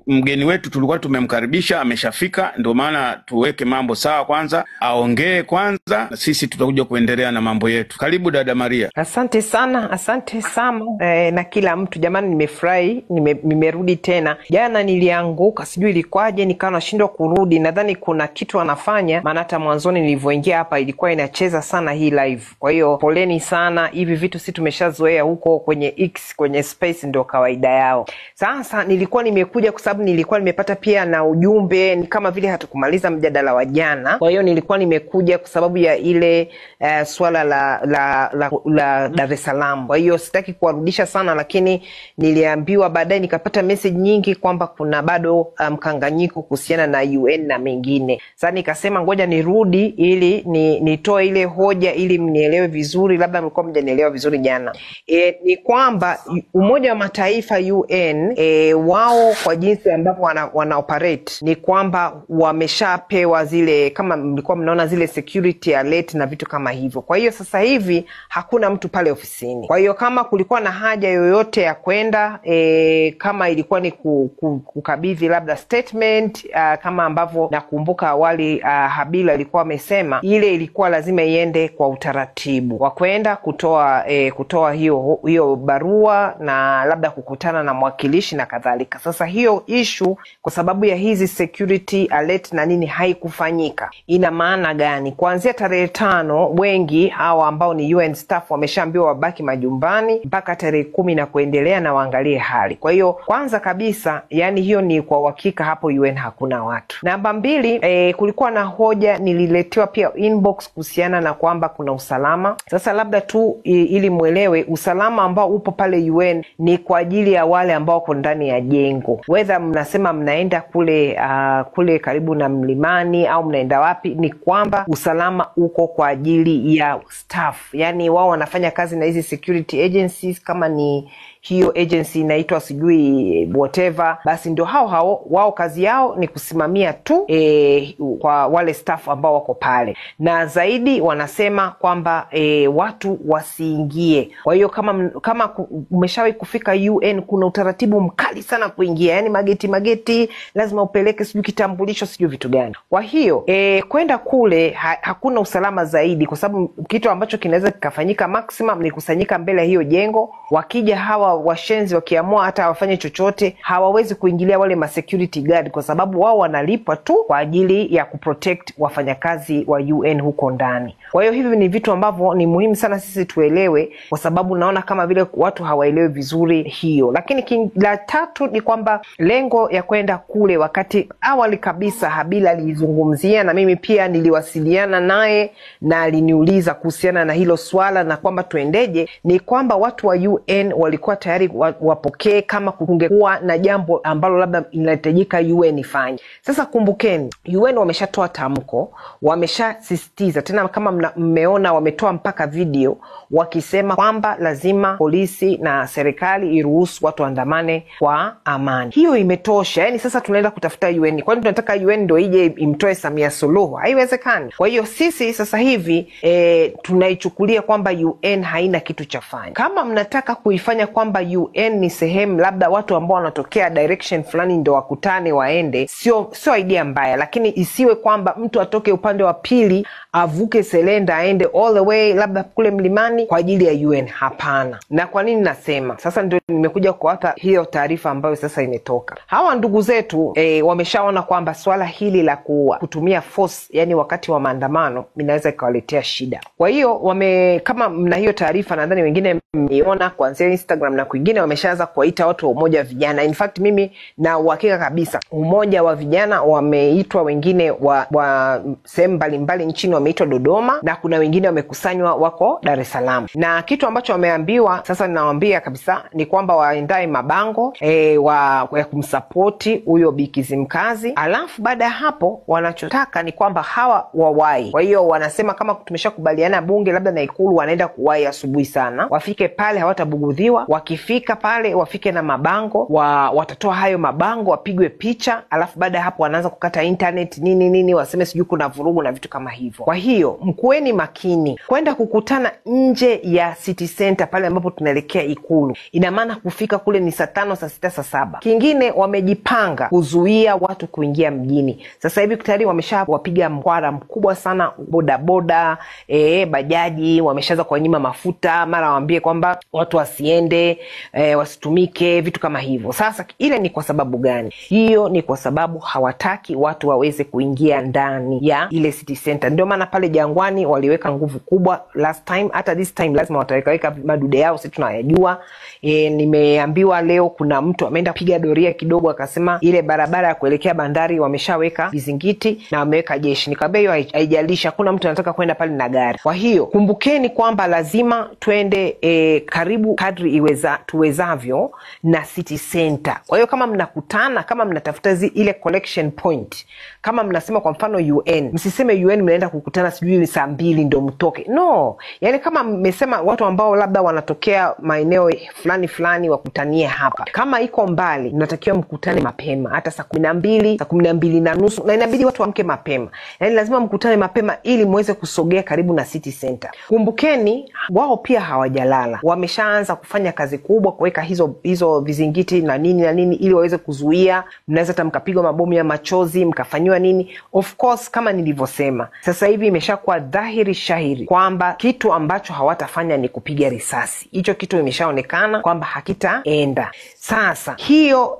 mgeni wetu tulikuwa tumemkaribisha, ameshafika. Ndio maana tuweke mambo sawa kwanza, aongee kwanza, na sisi tutakuja kuendelea na mambo yetu. Karibu dada Maria. Asante sana, asante Sama na kila mtu. Jamani, nimefurahi, nimerudi tena. Jana nilianguka, sijui ilikwaje, nikawa nashindwa kurudi. Nadhani kuna kitu anafanya, maana hata mwanzoni nilivyoingia hapa ilikuwa inacheza sana hii live. Kwa hiyo poleni sana, hivi vitu si tumeshazoea huko kwenye X, kwenye space ndio kawaida yao. Sasa nilikuwa nimekuja kwa sababu nilikuwa nimepata pia na ujumbe, ni kama vile hatukumaliza mjadala wa jana. Kwa hiyo nilikuwa nimekuja kwa sababu ya ile swala la Dar es Salaam. Kwa hiyo sitaki kuwarudisha sana, lakini niliambiwa baadaye, nikapata message nyingi kwamba kuna bado mkanganyiko kuhusiana na UN na mengine. Sasa nikasema ngoja nirudi ili nitoe ile hoja ili mnielewe vizuri, labda mlikuwa mjanielewa vizuri jana. Ni kwamba Umoja wa Mataifa UN wao kwa jinsi ambavyo wana operate ni kwamba wameshapewa zile, kama mlikuwa mnaona, zile security alert na vitu kama hivyo. Kwa hiyo sasa hivi hakuna mtu pale ofisini. Kwa hiyo kama kulikuwa na haja yoyote ya kwenda, kama ilikuwa ni kukabidhi labda statement, kama ambavyo nakumbuka awali Habila alikuwa amesema, ile ilikuwa lazima iende kwa utaratibu wa kwenda kutoa hiyo barua na labda kukutana na mwakilishi na kadhalika. Sasa hiyo issue kwa sababu ya hizi security alert na nini haikufanyika. Ina maana gani? Kuanzia tarehe 5 wengi hawa ambao ni UN staff wameshaambiwa wabaki majumbani mpaka tarehe 10 na kuendelea na waangalie hali. Kwa hiyo kwanza kabisa, yani hiyo ni kwa uhakika hapo UN hakuna watu. Namba 2, kulikuwa na hoja nililetewa pia inbox kuhusiana na kwamba kuna usalama. Sasa labda tu ili muelewe, usalama ambao upo pale UN ni kwa ajili ya wale ambao wako ndani ya jengo. Whether mnasema mnaenda kule karibu na mlimani au mnaenda wapi, ni kwamba usalama uko kwa ajili ya staff. Yani wao wanafanya kazi na hizi security agencies, kama ni hiyo agency inaitwa sijui whatever, basi ndio hao wao kazi yao ni kusimamia tu kwa wale staff ambao wako pale. Na zaidi wanasema kwamba watu wasiingie. Kwa hiyo kama umeshawahi kufika UN, kuna utaratibu mkali sana kuingia. Yani mageti lazima upeleke sijui kitambulisho sijui vitu gani. Kwa hiyo kwenda kule hakuna usalama zaidi, kwa sababu kitu ambacho kinaweza kikafanyika maximum ni kusanyika mbele ya hiyo jengo. Wakija hawa washenzi wakiamua hata wafanye chochote, hawawezi kuingilia wale ma security guard, kwa sababu wao wanalipwa tu kwa ajili ya kuprotect wafanyakazi wa UN huko ndani. Kwa hiyo hivi ni vitu ambavyo ni muhimu sana sisi tuelewe, kwa sababu naona kama vile watu hawaelewi vizuri hiyo. Lakini la 3 ni kwamba lengo ya kwenda kule, wakati awali kabisa Habila alizungumzia na mimi pia niliwasiliana naye na aliniuliza kuhusiana na hilo swala na kwamba tuendeje, ni kwamba watu wa UN walikuwa tayari wapokee kama kungekuwa na jambo ambalo labda inahitajika UN ifanye. Sasa kumbukeni, UN wameshatoa tamko, wameshasisitiza tena, kama mmeona wametoa mpaka video wakisema kwamba lazima polisi na serikali iruhusu watu andamane kwa amani. Hiyo imetosha. Yani sasa tunaenda kutafuta UN. Kwani tunataka UN ndio ije imtoe Samia Suluhu? Haiwezekani. Kwa hiyo sisi sasa hivi tunaichukulia kwamba UN haina kitu cha fanya. Kama mnataka kuifanya kwamba UN ni sehemu labda watu ambao wanatokea direction fulani ndio wakutane waende, sio idea mbaya, lakini isiwe kwamba mtu atoke upande wa pili avuke Selenda aende all the way labda kule mlimani kwa ajili ya UN. Hapana. Na kwa nini nasema? Sasa ndio nimekuja kuwapa hiyo taarifa ambayo sasa imetoka. Hawa ndugu zetu wameshaona kwamba swala hili la kutumia force, yani wakati wa maandamano, inaweza ikawaletea shida. Kwa hiyo kama mna hiyo taarifa, nadhani wengine mmeona kuanzia Instagram na kwingine, wameshaanza kuwaita watu wa umoja wa vijana. In fact mimi na uhakika kabisa umoja wa vijana wameitwa, wengine wa sehemu mbalimbali nchini wameitwa Dodoma, na kuna wengine wamekusanywa wako Dar es Salaam. Na kitu ambacho wameambiwa sasa, ninawaambia kabisa, ni kwamba waendae mabango ya kumsapoti huyo Bi Kizimkazi. Alafu baada ya hapo wanachotaka ni kwamba hawa wawai. Kwa hiyo wanasema kama tumeshakubaliana bunge labda na Ikulu, wanaenda kuwai asubuhi sana, wafike pale, hawatabugudhiwa. Wakifika pale wafike na mabango, watatoa hayo mabango, wapigwe picha. Alafu baada ya hapo wanaanza kukata internet nini waseme sijui kuna vurugu na vitu kama hivyo. Kwa hiyo mkueni makini kwenda kukutana nje ya City Center pale ambapo tunaelekea Ikulu. Ina maana kufika kule ni saa 5, saa 6, saa 7. Kingine wamejipanga kuzuia watu kuingia mjini. Sasa hivi tayari wameshawapiga mkwara mkubwa sana bodaboda, bajaji, wameshaanza kuwanyima mafuta, mara waambie kwamba watu wasiende, wasitumike, vitu kama hivyo. Sasa ile ni kwa sababu gani? Hiyo ni kwa sababu hawataki watu waweze kuingia ndani ya ile City Center. Ndio maana maana pale Jangwani waliweka nguvu kubwa last time, hata this time lazima wataweka madude yao, sisi tunayajua. Nimeambiwa leo kuna mtu ameenda kupiga doria kidogo akasema ile barabara ya kuelekea bandari wameshaweka vizingiti na wameweka jeshi. Nikamwambia hiyo haijalishi, hakuna mtu anataka kwenda pale na gari. Kwa hiyo kumbukeni kwamba lazima twende karibu kadri tuwezavyo na city center. Kwa hiyo kama mnakutana, kama mnatafuta ile collection point, kama mnasema kwa mfano UN, msiseme UN mnaenda kukutana sijui saa 2 ndio mtoke. No, yani kama mmesema watu ambao labda wanatokea maeneo fulani wakutanie hapa. Kama iko mbali, mnatakiwa mkutane mapema, hata saa 12, saa 12:30, na inabidi watu waamke mapema. Yani lazima mkutane mapema ili muweze kusogea karibu na city center. Kumbukeni wao pia hawajalala. Wameshaanza kufanya kazi kubwa kuweka hizo vizingiti na nini ili waweze kuzuia. Mnaweza hata mkapigwa mabomu ya machozi, mkafanywa nini. Of course kama nilivyosema, sasa hivi imeshakuwa dhahiri shahiri kwamba kitu ambacho hawatafanya ni kupiga risasi. Hicho kitu imeshaonekana kwamba hakitaenda. Sasa hiyo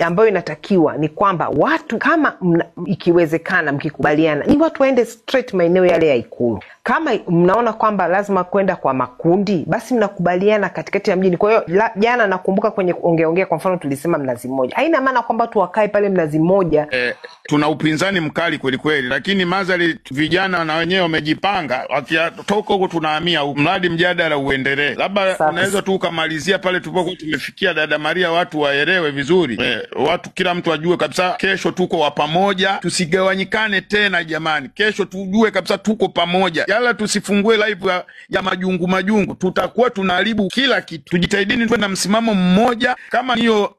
ambayo inatakiwa ni kwamba watu kama ikiwezekana mkikubaliana ni watu waende straight maeneo yale ya Ikulu. Kama mnaona kwamba lazima kwenda kwa makundi, basi mnakubaliana katikati ya mjini. Kwa hiyo jana nakumbuka kwenye ongeongea kwa mfano tulisema Mnazi Mmoja. Haina maana kwamba tu wakae pale Mnazi Mmoja. Tuna upinzani mkali kweli, lakini mazali vijana na wenyewe wamejipanga, wakitoka huko tunahamia mradi mjadala uendelee. Labda unaweza tu kumalizia pale tulipokuwa tumefikia, dada Maria, watu waelewe vizuri. Watu kila mtu ajue kabisa kesho tuko wa pamoja, tusigawanyikane tena jamani. Kesho tujue kabisa tuko pamoja. Yala tusifungue live ya majungu, tutakuwa tunaharibu kila kitu. Tujitahidini tuwe na msimamo mmoja, kama hiyo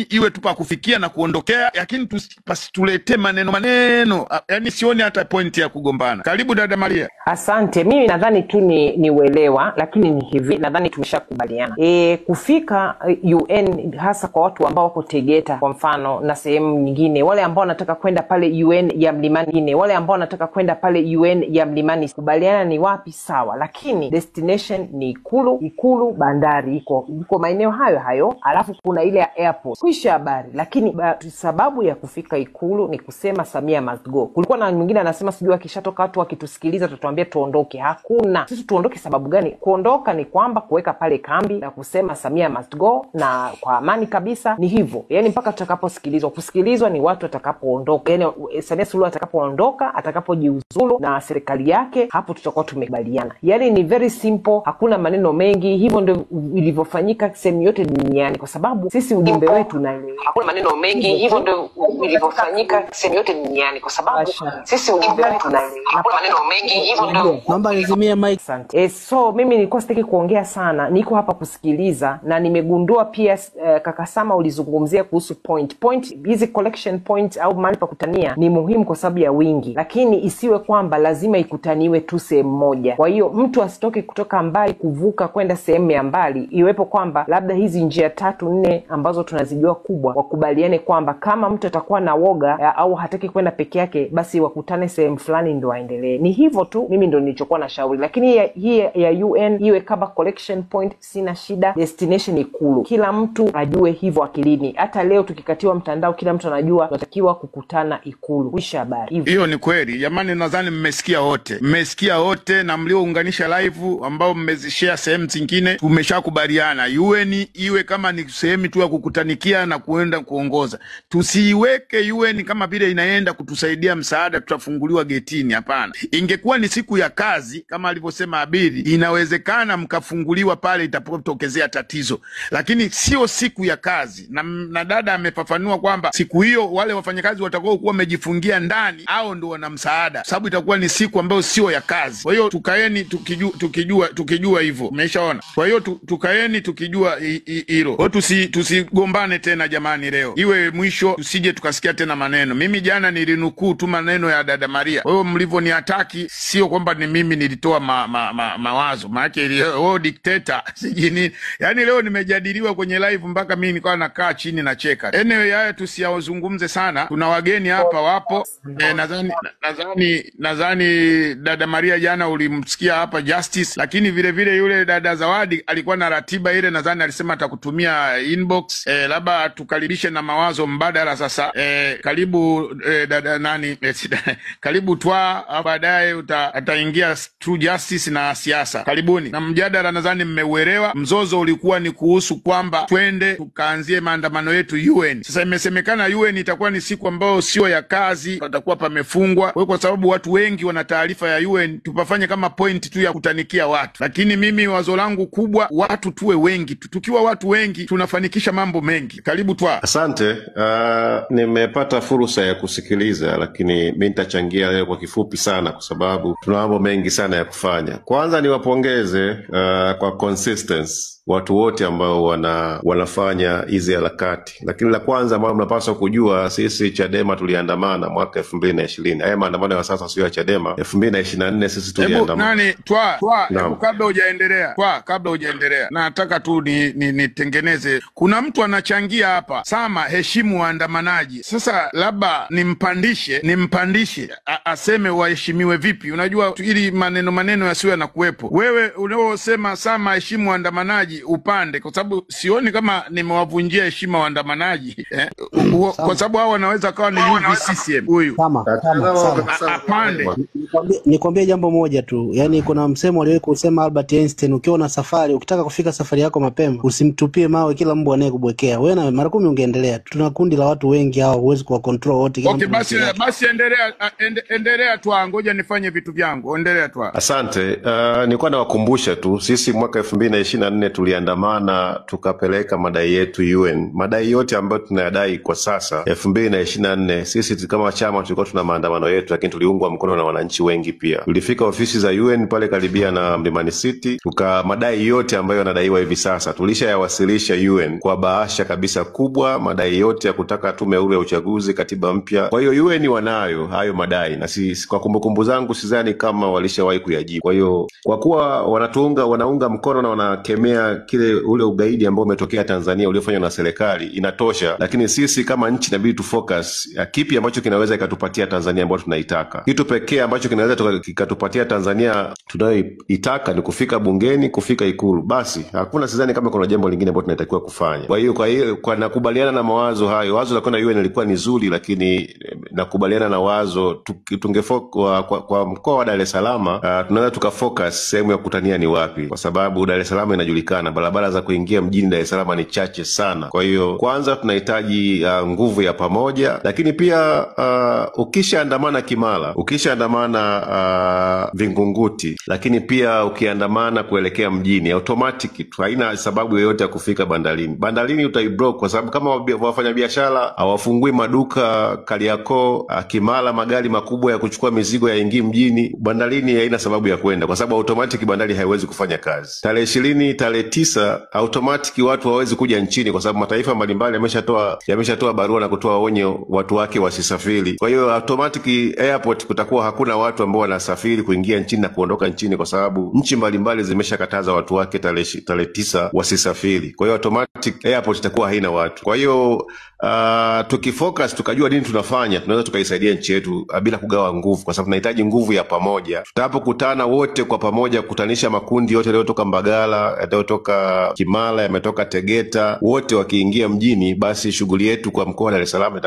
iwe tupa kufikia na kuondokea, lakini tusitulete maneno. Yani sioni hata point ya kugombana. Karibu dada Maria. Asante. Mimi nadhani tu ni uelewa, lakini ni hivi, nadhani tumeshakubaliana. Kufika UN hasa kwa watu ambao wako Tegeta kwa mfano na sehemu nyingine, wale ambao wanataka kwenda pale UN ya Mlimani, wale ambao wanataka kwenda pale UN ya Mlimani, kubaliana ni wapi sawa, lakini destination ni Ikulu bandari iko maeneo hayo, alafu kuna ile ya airport. Kuisha habari. Lakini sababu ya kufika Ikulu ni kusema Samia must go. Kulikuwa na mwingine anasema sijui akishatoka watu wakitusikiliza tutuambia tuondoke. Hakuna. Sisi tuondoke sababu gani? Kuondoka ni kwamba kuweka pale kambi na kusema Samia must go, na kwa amani kabisa ni hivyo. Yani mpaka tutakaposikilizwa. Kusikilizwa ni watu watakapoondoka. Yani Samia Suluhu atakapoondoka, atakapojiuzulu na serikali yake, hapo tutakuwa tumekubaliana. Yani ni very simple, hakuna maneno mengi. Hivyo ndio ilivyofanyika sehemu yote duniani, kwa sababu sisi ujumbe wetu unaeleweka. Hakuna maneno mengi. Hivyo ndio ilivyofanyika sehemu yote duniani, kwa sababu sisi ujumbe wetu unaeleweka. Hakuna maneno mengi. Hivyo ndio. Naomba nizimie mic. So mimi nilikuwa sitaki kuongea sana, niko hapa kusikiliza, na nimegundua pia kaka Sama ulizungumzia kuhusu point hizi collection point au mahali pa kutania ni muhimu kwa sababu ya wingi, lakini isiwe kwamba lazima ikutaniwe tu sehemu moja. Kwa hiyo mtu asitoke kutoka mbali kuvuka kwenda sehemu ya mbali, iwepo kwamba labda hizi njia 3-4 ambazo tunazijua kubwa, wakubaliane kwamba kama mtu atakuwa na woga au hataki kwenda peke yake, basi wakutane sehemu fulani ndio aendelee. Ni hivyo tu, mimi ndio nilichokuwa na shauri. Lakini hii ya UN iwe kama collection point, sina shida. Destination Ikulu, kila mtu ajue hivyo akilini. Hata leo tukikatiwa mtandao, kila mtu anajua tunatakiwa kukutana Ikulu. Wisha habari. Hiyo ni kweli. Jamani, nadhani mmesikia wote na mliounganisha live ambao mmezishare sehemu zingine, tumeshakubaliana UN iwe kama ni sehemu tu ya kukutanikia na kuenda kuongoza. Tusiiweke UN kama vile inaenda kutusaidia msaada tutafunguliwa getini. Hapana. Ingekuwa ni siku ya kazi kama alivyosema Abiri, inawezekana mkafunguliwa pale itapotokezea tatizo, lakini sio siku ya kazi. Na dada amefafanua kwamba siku hiyo wale wafanyakazi watakao kuwa wamejifungia ndani au ndio wana msaada, sababu itakuwa ni siku ambayo sio ya kazi. Kwa hiyo tukaeni tukijua hivyo. Umeshaona? Kwa hiyo tukaeni tukijua hilo. Kwa hiyo tusigombane tena jamani leo. Iwe mwisho, tusije tukasikia tena maneno. Mimi jana nilinukuu tu maneno ya dada Maria. Kwa hiyo mlivyoniataki sio kwamba ni mimi nilitoa mawazo. Maana dictator sijini. Yaani leo nimejadiliwa kwenye live mpaka mimi nikawa nakaa chini na cheka. Anyway, haya tusiazungumze sana. Tuna wageni hapa wapo. Nadhani dada Maria ukiangalia jana ulimsikia hapa Justice, lakini vile vile yule dada Zawadi alikuwa na ratiba ile, nadhani alisema atakutumia inbox. Labda tukaribishe na mawazo mbadala sasa. Karibu dada nani karibu Twa, baadaye ataingia True Justice na siasa. Karibuni. Na mjadala nadhani mmeuelewa. Mzozo ulikuwa ni kuhusu kwamba twende tukaanzie maandamano yetu UN. Sasa imesemekana UN itakuwa ni siku ambayo sio ya kazi, patakuwa pamefungwa. Kwa sababu watu wengi wana taarifa ya UN, tupafanye kama point tu ya kutanikia watu. Lakini mimi wazo langu kubwa, watu tuwe wengi. Tukiwa watu wengi tunafanikisha mambo mengi. Karibu Twa. Asante. Nimepata fursa ya kusikiliza, lakini mimi nitachangia leo kwa kifupi sana kwa sababu tuna mambo mengi sana ya kufanya. Kwanza niwapongeze kwa consistency watu wote ambao wanafanya hizi harakati. Lakini la kwanza ambalo mnapaswa kujua, sisi Chadema tuliandamana mwaka 2020. Haya maandamano ya sasa sio ya Chadema. 2024 sisi tuliandamana. Nani Twa, kabla hujaendelea nataka tu nitengeneze. Kuna mtu anachangia hapa, Sama heshimu waandamanaji. Sasa labda nimpandishe aseme waheshimiwe vipi. Unajua ili maneno yasiwe yanakuwepo. Wewe unaosema Sama heshimu waandamanaji upande, kwa sababu sioni kama nimewavunjia heshima waandamanaji kwa sababu hao wanaweza kawa ni UVCCM. Huyu apande. Nikwambie jambo moja tu, yani kuna msemo aliwahi kusema Albert Einstein, ukiwa na safari, ukitaka kufika safari yako mapema, usimtupie mawe kila mbwa anayekubwekea. Wewe na mara 10 ungeendelea. Tuna kundi la watu wengi hao, huwezi kuwa control wote. Okay, basi endelea Twa, ngoja nifanye vitu vyangu. Endelea Twa. Asante. Nilikuwa nawakumbusha tu, sisi mwaka 2024 tuliandamana tukapeleka madai yetu UN. Madai yote ambayo tunayadai kwa sasa 2024, sisi kama chama tulikuwa tuna maandamano yetu, lakini tuliungwa mkono na wananchi wengi pia. Tulifika ofisi za UN pale karibia na Mlimani City, madai yote ambayo yanadaiwa hivi sasa tulishayawasilisha UN kwa bahasha kabisa kubwa, madai yote ya kutaka tume huru ya uchaguzi, katiba mpya. Kwa hiyo UN wanayo hayo madai, na kwa kumbukumbu zangu sidhani kama walishawahi kuyajibu. Kwa hiyo kwa kuwa wanaunga mkono na wanakemea ule ugaidi ambao umetokea Tanzania uliofanywa na serikali, inatosha. Lakini sisi kama nchi inabidi tu focus kipi ambacho kinaweza ikatupatia Tanzania ambayo tunaitaka. Kitu pekee ambacho kinaweza kikatupatia Tanzania tunayoitaka ni kufika bungeni, kufika Ikulu. Basi hakuna, sidhani kama kuna jambo lingine ambalo tunatakiwa kufanya. Kwa hiyo nakubaliana na mawazo hayo. Wazo la kwenda UN lilikuwa ni zuri, lakini nakubaliana na wazo kwa mkoa wa Dar es Salaam tunaweza tukafocus sehemu ya kutania ni wapi, kwa sababu Dar es Salaam inajulikana, barabara za kuingia mjini Dar es Salaam ni chache sana. Kwa hiyo kwanza tunahitaji nguvu ya pamoja, lakini pia ukishaandamana Kimara, ukishaandamana Vingunguti, lakini pia ukiandamana kuelekea mjini, automatic tu haina sababu yoyote ya kufika bandarini utaiblock, kwa sababu kama wafanya biashara hawafungui maduka Kariakoo, Kimara, magari makubwa ya kuchukua mizigo yaingie mjini, bandarini haina sababu ya kwenda, kwa sababu automatic bandari haiwezi kufanya kazi. Tarehe 20, tarehe 9 automatic watu hawezi kuja nchini, kwa sababu mataifa mbalimbali yameshatoa barua na kutoa onyo watu wake wasisafiri. Kwa hiyo automatic airport kutakuwa hakuna watu ambao wanasafiri kuingia nchini na kuondoka nchini, kwa sababu nchi mbalimbali zimeshakataza watu wake tarehe 9 wasisafiri. Kwa hiyo automatic airport itakuwa haina watu. Kwa hiyo tukifocus tukajua nini tunafanya, tunaweza tukaisaidia nchi yetu bila kugawa nguvu, kwa sababu tunahitaji nguvu ya pamoja. Tutapokutana wote kwa pamoja, kutanisha makundi yote yaliyotoka Mbagala, yaliyotoka Kimara, yametoka Tegeta, wote wakiingia mjini, basi shughuli yetu kwa mkoa wa Dar es Salaam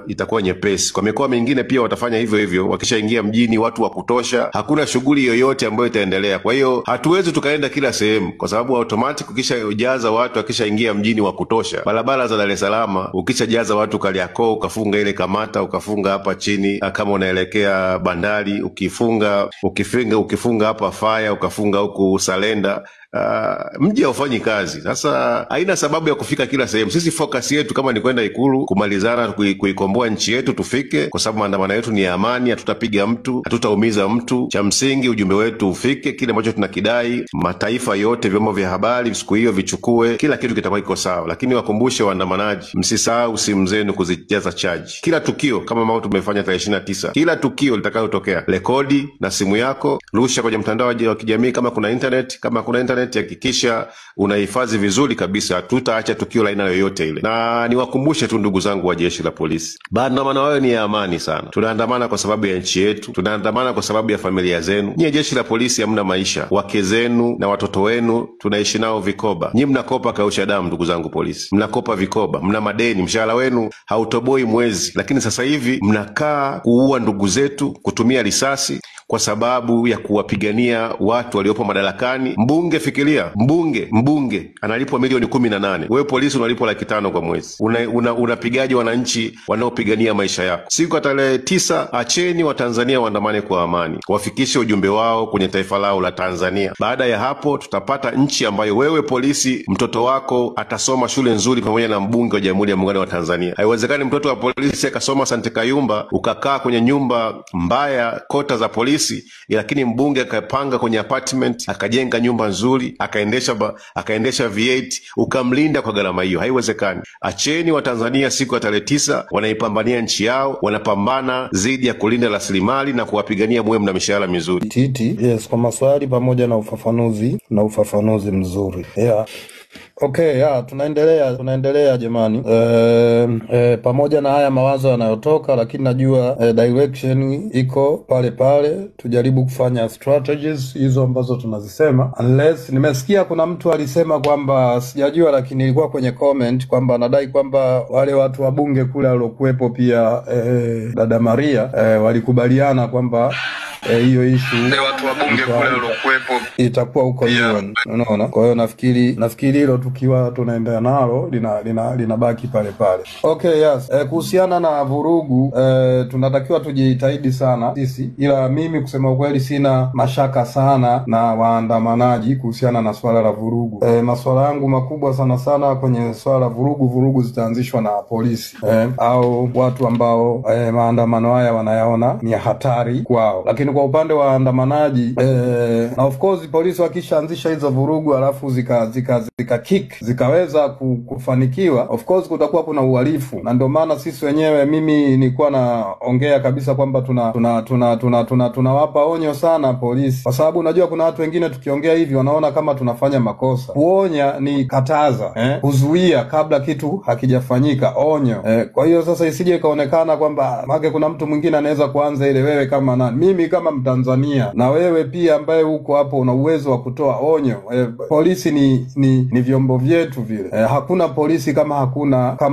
itakuwa nyepesi. Kwa mikoa mingine pia watafanya hivyo hivyo, wakishaingia mjini watu wa kutosha, hakuna shughuli yoyote ambayo itaendelea. Kwa hiyo hatuwezi tukaenda kila sehemu, kwa sababu automatic ukishajaza watu akishaingia mjini wa kutosha, barabara za Dar es Salaam ukishajaza watu Kariakoo, ukafunga ile Kamata, ukafunga hapa chini kama unaelekea bandari, ukifunga hapa Faya, ukafunga huku Salenda, mji haufanyi kazi. Sasa haina sababu ya kufika kila sehemu. Sisi focus yetu kama ni kwenda Ikulu, kumalizana, kuikomboa nchi yetu, tufike, kwa sababu maandamano yetu ni ya amani, hatutapiga mtu, hatutaumiza mtu. Cha msingi ujumbe wetu ufike, kile ambacho tunakidai, mataifa yote, vyombo vya habari siku hiyo vichukue, kila kitu kitakuwa iko sawa. Lakini wakumbushe waandamanaji, msisahau simu zenu kuzijaza charge. Kila tukio kama ambavyo tumefanya tarehe 29, kila tukio litakayotokea, rekodi na simu yako, rusha kwenye mtandao wa kijamii kama kuna internet, apartment, hakikisha unahifadhi vizuri kabisa, tutaacha tukio la aina yoyote ile. Na niwakumbushe tu ndugu zangu wa jeshi la polisi, maandamano hayo ni ya amani sana. Tunaandamana kwa sababu ya nchi yetu, tunaandamana kwa sababu ya familia zenu. Nyie jeshi la polisi hamna maisha, wake zenu na watoto wenu tunaishi nao vikoba. Nyie mnakopa kausha damu, ndugu zangu polisi, mnakopa vikoba, mna madeni, mshahara wenu hautoboi mwezi, lakini sasa hivi mnakaa kuua ndugu zetu, kutumia risasi kwa sababu ya kuwapigania watu waliopo madarakani. Mbunge, fikiria, mbunge analipwa milioni 18. Wewe polisi unalipwa 500,000 kwa mwezi. Unapigaje wananchi wanaopigania maisha yako? Siku ya tarehe 9, acheni Watanzania waandamane kwa amani, wafikishe ujumbe wao kwenye taifa lao la Tanzania. Baada ya hapo tutapata nchi ambayo wewe polisi, mtoto wako atasoma shule nzuri pamoja na mbunge wa Jamhuri ya Muungano wa Tanzania. Haiwezekani mtoto wa polisi akasoma Sante Kayumba, ukakaa kwenye nyumba mbaya, kota za polisi, lakini mbunge akapanga kwenye apartment, akajenga nyumba nzuri, akaendesha V8, ukamlinda kwa gharama hiyo. Haiwezekani. Acheni Watanzania siku ya tarehe 9 wanaipambania nchi yao, wanapambana dhidi ya kulinda rasilimali na kuwapigania muwe mna mishahara mizuri. Titi, yes, kwa maswali pamoja na ufafanuzi mzuri. Yeah. Okay, tunaendelea jamani. Pamoja na haya mawazo yanayotoka, lakini najua direction iko pale pale. Tujaribu kufanya strategies hizo ambazo tunazisema. Unless nimesikia kuna mtu alisema kwamba, sijajua, lakini ilikuwa kwenye comment kwamba anadai kwamba wale watu wa bunge kule waliokuepo pia dada Maria walikubaliana kwamba hiyo issue watu wa bunge kule waliokuepo itakuwa huko UN, unaona. Kwa hiyo nafikiri hilo tukiwa tunaendelea nalo linabaki pale pale. Okay, yes. Kuhusiana na vurugu, tunatakiwa tujitahidi sana sisi, ila mimi kusema ukweli sina mashaka sana na waandamanaji kuhusiana na swala la vurugu. Maswala yangu makubwa sana kwenye swala la vurugu zitaanzishwa na polisi au watu ambao maandamano haya wanayaona ni hatari kwao. Lakini kwa upande wa waandamanaji, na of course polisi wakishaanzisha hizo vurugu alafu zikaweza kufanikiwa, of course kutakuwa kuna uhalifu. Na ndio maana sisi wenyewe, mimi nilikuwa naongea kabisa kwamba tunawapa onyo sana polisi, kwa sababu unajua kuna watu wengine tukiongea hivi wanaona kama tunafanya makosa. Kuonya ni kataza, kuzuia kabla kitu hakijafanyika, onyo. Kwa hiyo sasa isije ikaonekana kwamba make kuna mtu mwingine anaweza kuanza ile, wewe kama nani, mimi kama Mtanzania na wewe pia ambaye uko hapo una uwezo wa kutoa onyo. Polisi ni vyombo vyetu vile. Hakuna polisi kama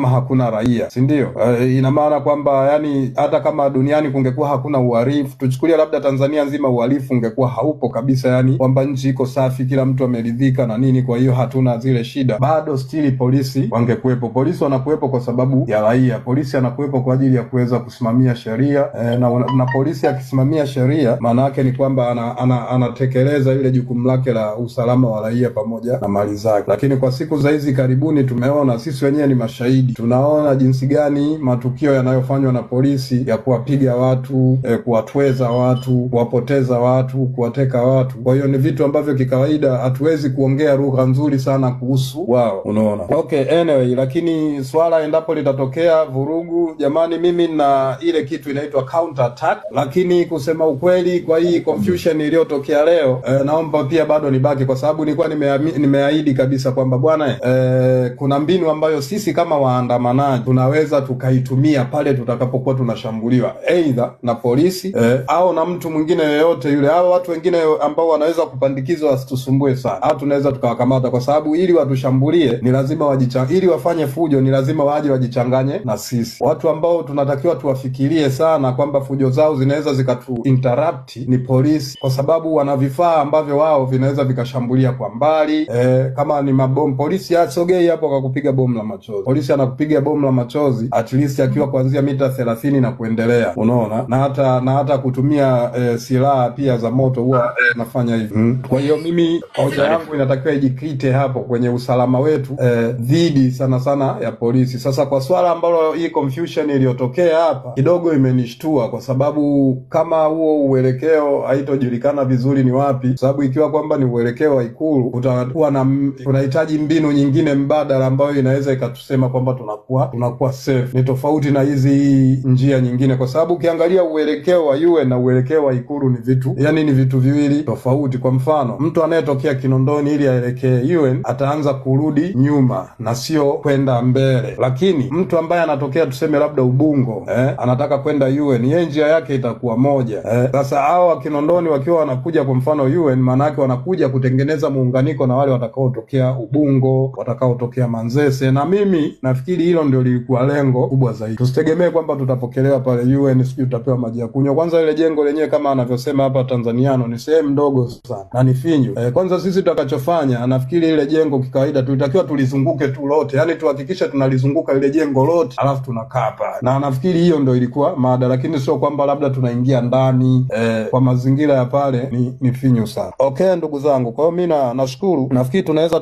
hakuna raia, si ndio? Ina maana kwamba yani hata kama duniani kungekuwa hakuna uhalifu, tuchukulia labda Tanzania nzima uhalifu ungekuwa haupo kabisa, yani kwamba nchi iko safi, kila mtu ameridhika na nini, kwa hiyo hatuna zile shida, bado stili polisi wangekuepo. Polisi wanakuepo kwa sababu ya raia. Polisi anakuepo kwa ajili ya kuweza kusimamia sheria, na polisi akisimamia sheria maana yake ni kwamba anatekeleza ile jukumu lake la usalama wa raia pamoja na mali zake. Lakini kwa siku za hizi karibuni tumeona, sisi wenyewe ni mashahidi, tunaona jinsi gani matukio yanayofanywa na polisi ya kuwapiga watu, kuwatweza watu, kuwapoteza watu, kuwateka watu. Kwa hiyo ni vitu ambavyo kikawaida hatuwezi kuongea lugha nzuri sana kuhusu wao, unaona. Okay, anyway, lakini swala endapo litatokea vurugu, jamani, mimi na ile kitu inaitwa counter attack. Lakini kusema ukweli, kwa hii confusion iliyotokea leo, naomba pia bado nibaki, kwa sababu nilikuwa nimeahidi kabisa kwamba bwana, kuna mbinu ambayo sisi kama waandamanaji tunaweza tukaitumia pale tutakapokuwa tunashambuliwa either na polisi au na mtu mwingine yoyote yule, au watu wengine ambao wanaweza kupandikizwa wasitusumbue sana, au tunaweza tukawakamata, kwa sababu ili watushambulie ni lazima ili wafanye fujo ni lazima waje wajichanganye na sisi. Watu ambao tunatakiwa tuwafikirie sana kwamba fujo zao zinaweza zikatu interrupt ni polisi, kwa sababu wana vifaa ambavyo wao vinaweza vikashambulia kwa mbali. Kama ni mabomu, polisi asogei hapo kwa kupiga bomu la machozi. Polisi anakupiga bomu la machozi at least akiwa kuanzia mita 30 na kuendelea, unaona. Na hata kutumia silaha pia za moto huwa nafanya hivi. Kwa hiyo mimi hoja yangu inatakiwa ijikite hapo kwenye usalama wetu dhidi sana ya polisi. Sasa kwa swala ambalo hii confusion iliyotokea hapa kidogo imenishtua, kwa sababu kama huo uelekeo haitojulikana vizuri ni wapi, sababu ikiwa kwamba ni uelekeo wa Ikulu, utakuwa tunahitaji mbinu nyingine mbadala ambayo inaweza ikatusema kwamba tunakuwa safe. Ni tofauti na hizi njia nyingine, kwa sababu ukiangalia uelekeo wa UN na uelekeo mwelekeo wa Ikulu ni vitu, yani ni vitu viwili tofauti. Kwa mfano, mtu anayetokea Kinondoni ili aelekee UN ataanza kurudi nyuma na sio kwenda mbele, lakini mtu ambaye anatokea tuseme labda Ubungo anataka kwenda UN, yeye njia yake itakuwa moja. Sasa hao wa Kinondoni wakiwa wanakuja kwa mfano UN, maana yake wanakuja kutengeneza muunganiko na wale watakaotokea Ubungo, watakaotokea Manzese, na mimi nafikiri hilo ndio lilikuwa lengo kubwa zaidi. Tusitegemee kwamba tutapokelewa pale UN sijui tutapewa maji ya kunywa. Kwanza ile jengo lenyewe kama anavyosema hapa Tanzaniano ni sehemu ndogo sana na ni finyu. Kwanza sisi tutakachofanya, nafikiri ile jengo kikawaida tulitakiwa tulizunguke tu lote, yani tuhakikishe tunalizunguka ile jengo lote alafu tunakaa pale, na nafikiri hiyo ndio ilikuwa mada, lakini sio kwamba labda tunaingia ndani. Kwa mazingira ya pale ni finyu sana. Okay ndugu zangu, kwa hiyo mimi nashukuru, nafikiri tunaweza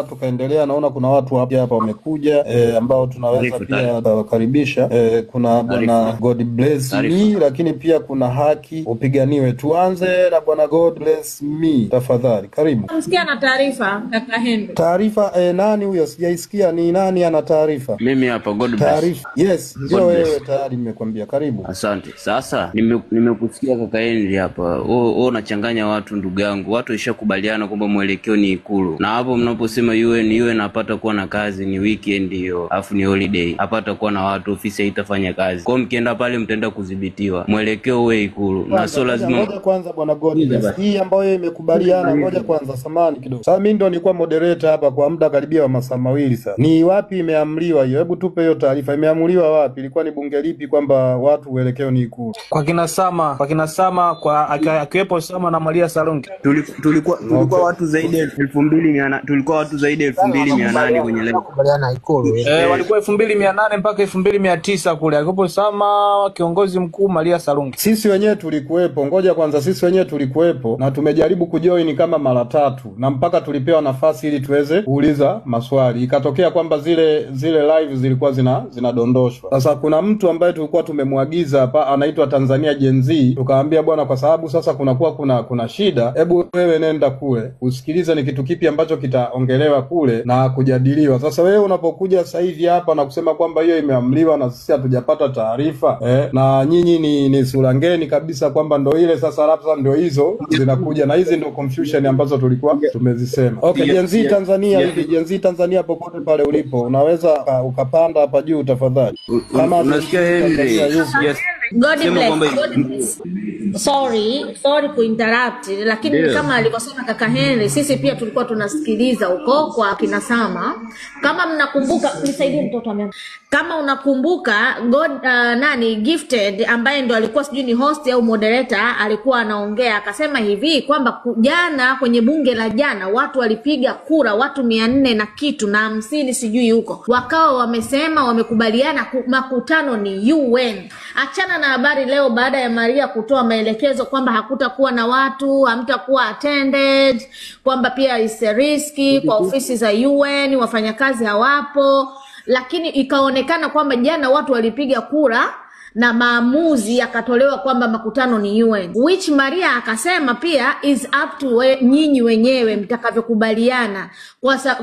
tukaendelea. Naona kuna watu hapa wamekuja ambao tunaweza pia kukaribisha. Kuna bwana God bless me, lakini pia kuna haki upiganiwe. Tuanze na bwana God bless me, tafadhali karibu. Msikia na taarifa kaka Henry. Taarifa nani huyo? Sijaisikia ni nani ana taarifa. Mimi hapa God bless. Taarifa. Yes, ndio wewe tayari nimekwambia. Karibu. Asante. Sasa nimekusikia kaka Henry hapa. Wewe unachanganya watu ndugu yangu. Watu washakubaliana kwamba mwelekeo ni Ikulu. Na hapo mnaposema UN apata kuwa na kazi ni weekend hiyo, afu ni holiday. Apata kuwa na watu, ofisi haitafanya kazi. Kwa mkienda pale mtaenda kudhibitiwa. Mwelekeo uwe Ikulu. Na so lazima ngoja kwanza bwana God bless. Hii ambayo imekubaliana, ngoja kwanza samani kidogo. Sasa mimi ndo nilikuwa moderator hapa kwa muda karibia wa masaa mawili sasa. Ni wapi imeamriwa hiyo? Hebu tupe hiyo taarifa. Imeamuliwa wapi? Ilikuwa ni bunge lipi kwamba watu uelekeo ni Ikulu? Kwa kina Sama kwa akiwepo Sama na Maria Sarungi. Tulikuwa watu zaidi ya 2200, tulikuwa watu zaidi ya 2800 kwenye leo kubaliana Ikulu. Walikuwa 2800 mpaka 2900 kule. Akiwepo Sama, kiongozi mkuu Maria Sarungi. Sisi wenyewe tulikuwepo. Ngoja kwanza, sisi wenyewe tulikuwepo na tumejaribu kujoin kama mara 3 na mpaka tulipewa nafasi ili tuweze kuuliza maswali. Ikatokea kwamba zile live zilikuwa zinadondoshwa. Sasa kuna mtu ambaye tulikuwa tumemwagiza hapa anaitwa Tanzania Gen Z, tukaambia bwana, kwa sababu sasa kuna shida, hebu wewe nenda kule usikilize ni kitu kipi ambacho kitaongelewa kule na kujadiliwa. Sasa wewe unapokuja sasa hivi hapa na kusema kwamba hiyo imeamliwa na sisi hatujapata taarifa, na nyinyi ni surangeni kabisa kwamba ndo ile sasa labda ndo hizo zinakuja, na hizi ndo confusion ambazo tulikuwa tumezisema. Okay, Gen Z Tanzania hivi, Gen Z Tanzania popote pale ulipo unaweza ukapanda hapa juu tafadhali. Kama unasikia Henry. Yes. God bless. Sorry kuinterrupt, lakini kama alivyosema kaka Henry, sisi pia tulikuwa tunasikiliza huko kwa kina Sama. Kama mnakumbuka, nisaidie mtoto wangu. Kama unakumbuka Gifted ambaye ndo alikuwa sijui ni host au moderator, alikuwa anaongea akasema hivi kwamba jana kwenye bunge la jana watu walipiga kura, watu 400 na kitu na 50 sijui huko, wakawa wamesema wamekubaliana makutano ni UN. Achana na habari leo baada ya Maria kutoa maelekezo kwamba hakutakuwa na watu, hamtakuwa attended, kwamba pia is risky kwa ofisi za UN, wafanyakazi hawapo, lakini ikaonekana kwamba jana watu walipiga kura na maamuzi yakatolewa kwamba makutano ni UN, which Maria akasema pia is up to nyinyi wenyewe mtakavyokubaliana.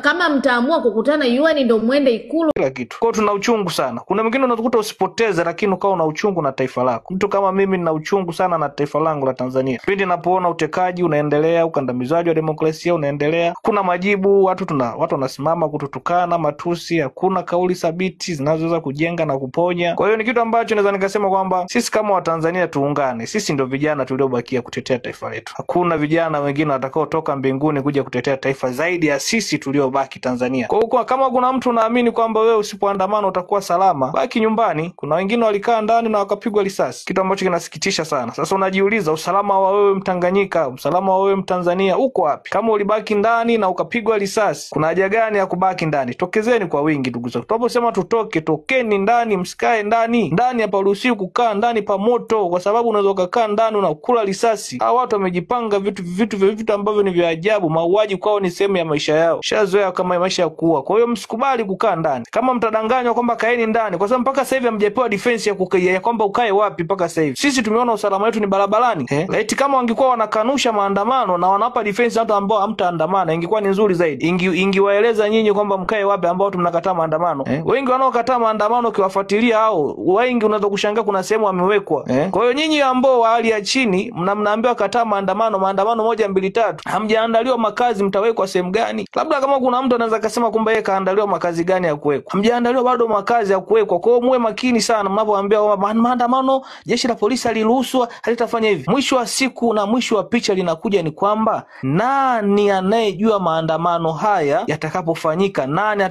Kama mtaamua kukutana UN ndio muende Ikulu kila kitu. Kwa tuna uchungu sana. Kuna mwingine unakuta usipoteze lakini ukawa na uchungu na taifa lako. Mtu kama mimi nina uchungu sana na taifa langu la Tanzania. Pindi ninapoona utekaji unaendelea, ukandamizaji wa demokrasia unaendelea, kuna majibu, watu wanasimama kututukana, matusi, hakuna kauli thabiti zinazoweza kujenga na kuponya. Kwa hiyo ni kitu ambacho naweza nikasema kwamba sisi kama Watanzania tuungane. Sisi ndio vijana tuliobakia kutetea taifa letu. Hakuna vijana wengine watakao toka mbinguni kuja kutetea taifa zaidi ya sisi tuliobaki Tanzania. Kwa hiyo kama kuna mtu naamini kwamba wewe usipoandamana utakuwa salama, baki nyumbani. Kuna wengine walikaa ndani na wakapigwa risasi, kitu ambacho kinasikitisha sana. Sasa unajiuliza usalama wa wewe Mtanganyika, usalama wa wewe Mtanzania uko wapi? Kama ulibaki ndani na ukapigwa risasi, kuna haja gani ya kubaki ndani? Tokezeni kwa wingi ndugu zangu. Tunaposema tutoke, tokeni ndani, msikae ndani. Ndani hapa uruhusiwi kukaa ndani pa moto, kwa sababu unaweza kukaa ndani unakula risasi. Hao watu wamejipanga vitu ambavyo ni vya ajabu. Mauaji kwao ni sehemu ya maisha yao. Shazoea kama maisha ya kuua. Kwa hiyo msikubali kukaa ndani. Kama mtadanganywa kwamba kaeni ndani, kwa sababu mpaka sasa hivi hamjapewa defense ya kwamba ukae wapi mpaka sasa hivi. Sisi tumeona usalama wetu ni barabarani. Eti kama wangekuwa wanakanusha maandamano na wanawapa defense hata ambao hamtaandamana, ingekuwa ni nzuri zaidi. Ingiwaeleza nyinyi kwamba mkae wapi ambao mnakataa maandamano. Wengi wanaokataa maandamano ukiwafuatilia hao, wengi unaweza kushangaa kuna sehemu amewekwa. Kwa hiyo nyinyi ambao wa hali ya chini mnaambiwa kataa maandamano 1 2 3, hamjaandaliwa makazi, mtawekwa sehemu gani? Labda kama kuna mtu anaweza kusema kwamba yeye kaandaliwa makazi gani ya kuwekwa. Hamjaandaliwa bado makazi ya kuwekwa. Kwa hiyo muwe makini sana mnapoambia maandamano jeshi la polisi aliruhusu halitafanya hivi. Mwisho wa siku na mwisho wa picha linakuja ni kwamba nani anayejua maandamano haya yatakapofanyika? Nani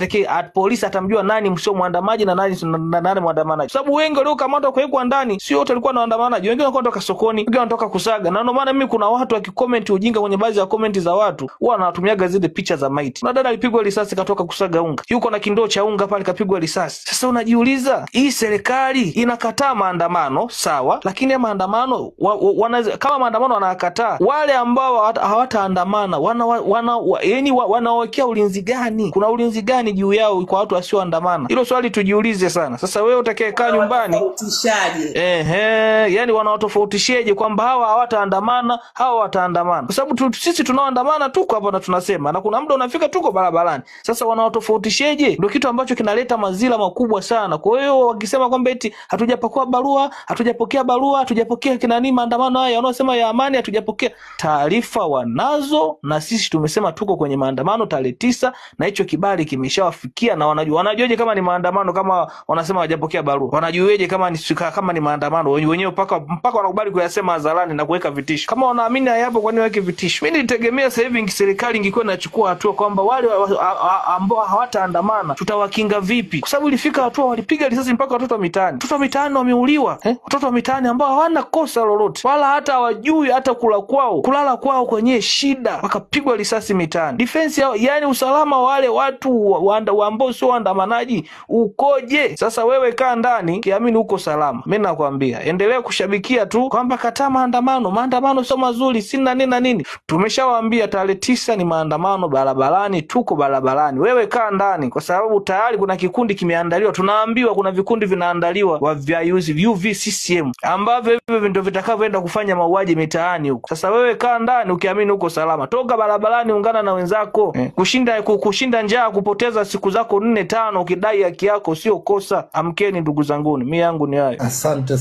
polisi atamjua nani msio muandamaji na nani muandamanaji? Sababu wengi waliokamatwa kuwekwa ndani sio wote walikuwa na waandamanaji. Wengine walikuwa kutoka sokoni, wengine wanatoka kusaga. Na ndio maana mimi kuna watu wakicomment ujinga kwenye baadhi ya comment za watu, huwa wanatumiaga zile picha za maiti. Na dada alipigwa risasi katoka kusaga unga. Yuko na kindoo cha unga pale kapigwa risasi. Sasa unajiuliza, hii serikali inakataa maandamano, sawa, lakini maandamano kama maandamano wanakataa, wale ambao hawataandamana wanawekea ulinzi gani? Kuna ulinzi gani juu yao kwa watu wasioandamana? Hilo swali tujiulize sana. Sasa wewe utakayekaa nyumbani, yani wanawatofautishaje kwamba hawa hawataandamana, hawa wataandamana? Kwa sababu sisi tunaoandamana tuko hapa na tunasema, na kuna muda unafika tuko barabarani. Sasa wanawatofautishaje? Ndio kitu ambacho kinaleta mazila makubwa sana. Kwa hiyo wakisema kwamba eti hatujapokea barua, hatujapokea kinani maandamano haya wanaosema ya amani, hatujapokea, taarifa wanazo, na sisi tumesema tuko kwenye maandamano tarehe 9 na hicho kibali kimeshawafikia, na wanajuaje kama ni maandamano kama wanasema hawajapokea barua? Wanajuaje kama ni maandamano? Wenyewe mpaka wanakubali kuyasema hadharani na kuweka vitisho. Kama wanaamini hayapo, kwa nini waweke vitisho? Mimi nitegemea sasa hivi serikali ingekuwa inachukua hatua kwamba wale ambao hawataandamana tutawakinga vipi? Kwa sababu ilifika hatua walipiga risasi mpaka watoto wa mitaani. Watoto wa mitaani wameuliwa, watoto wa mitaani ambao hawana kosa lolote, wala hata hawajui hata kulala kwao kwenye shida, wakapigwa risasi mitaani. Defense yani usalama wale watu ambao sio waandamanaji ukoje? Sasa wewe kaa ndani kiamini uko salama. Mimi nakwambia endelea kushabikia tu kwamba kataa maandamano sio mazuri, sina nini na nini. Tumeshawaambia tarehe 9 ni maandamano barabarani, tuko barabarani. Wewe kaa ndani, kwa sababu tayari kuna kikundi kimeandaliwa. Tunaambiwa kuna vikundi vinaandaliwa wa UVCCM ambavyo hivyo ndio vitakavyoenda kufanya mauaji mitaani huko. Sasa wewe kaa ndani ukiamini uko salama. Toka barabarani, ungana na wenzako. Kushinda njaa, kupoteza siku zako 4-5 ukidai haki yako sio kosa. Amkeni ndugu zangu, mimi yangu ni hayo. Asante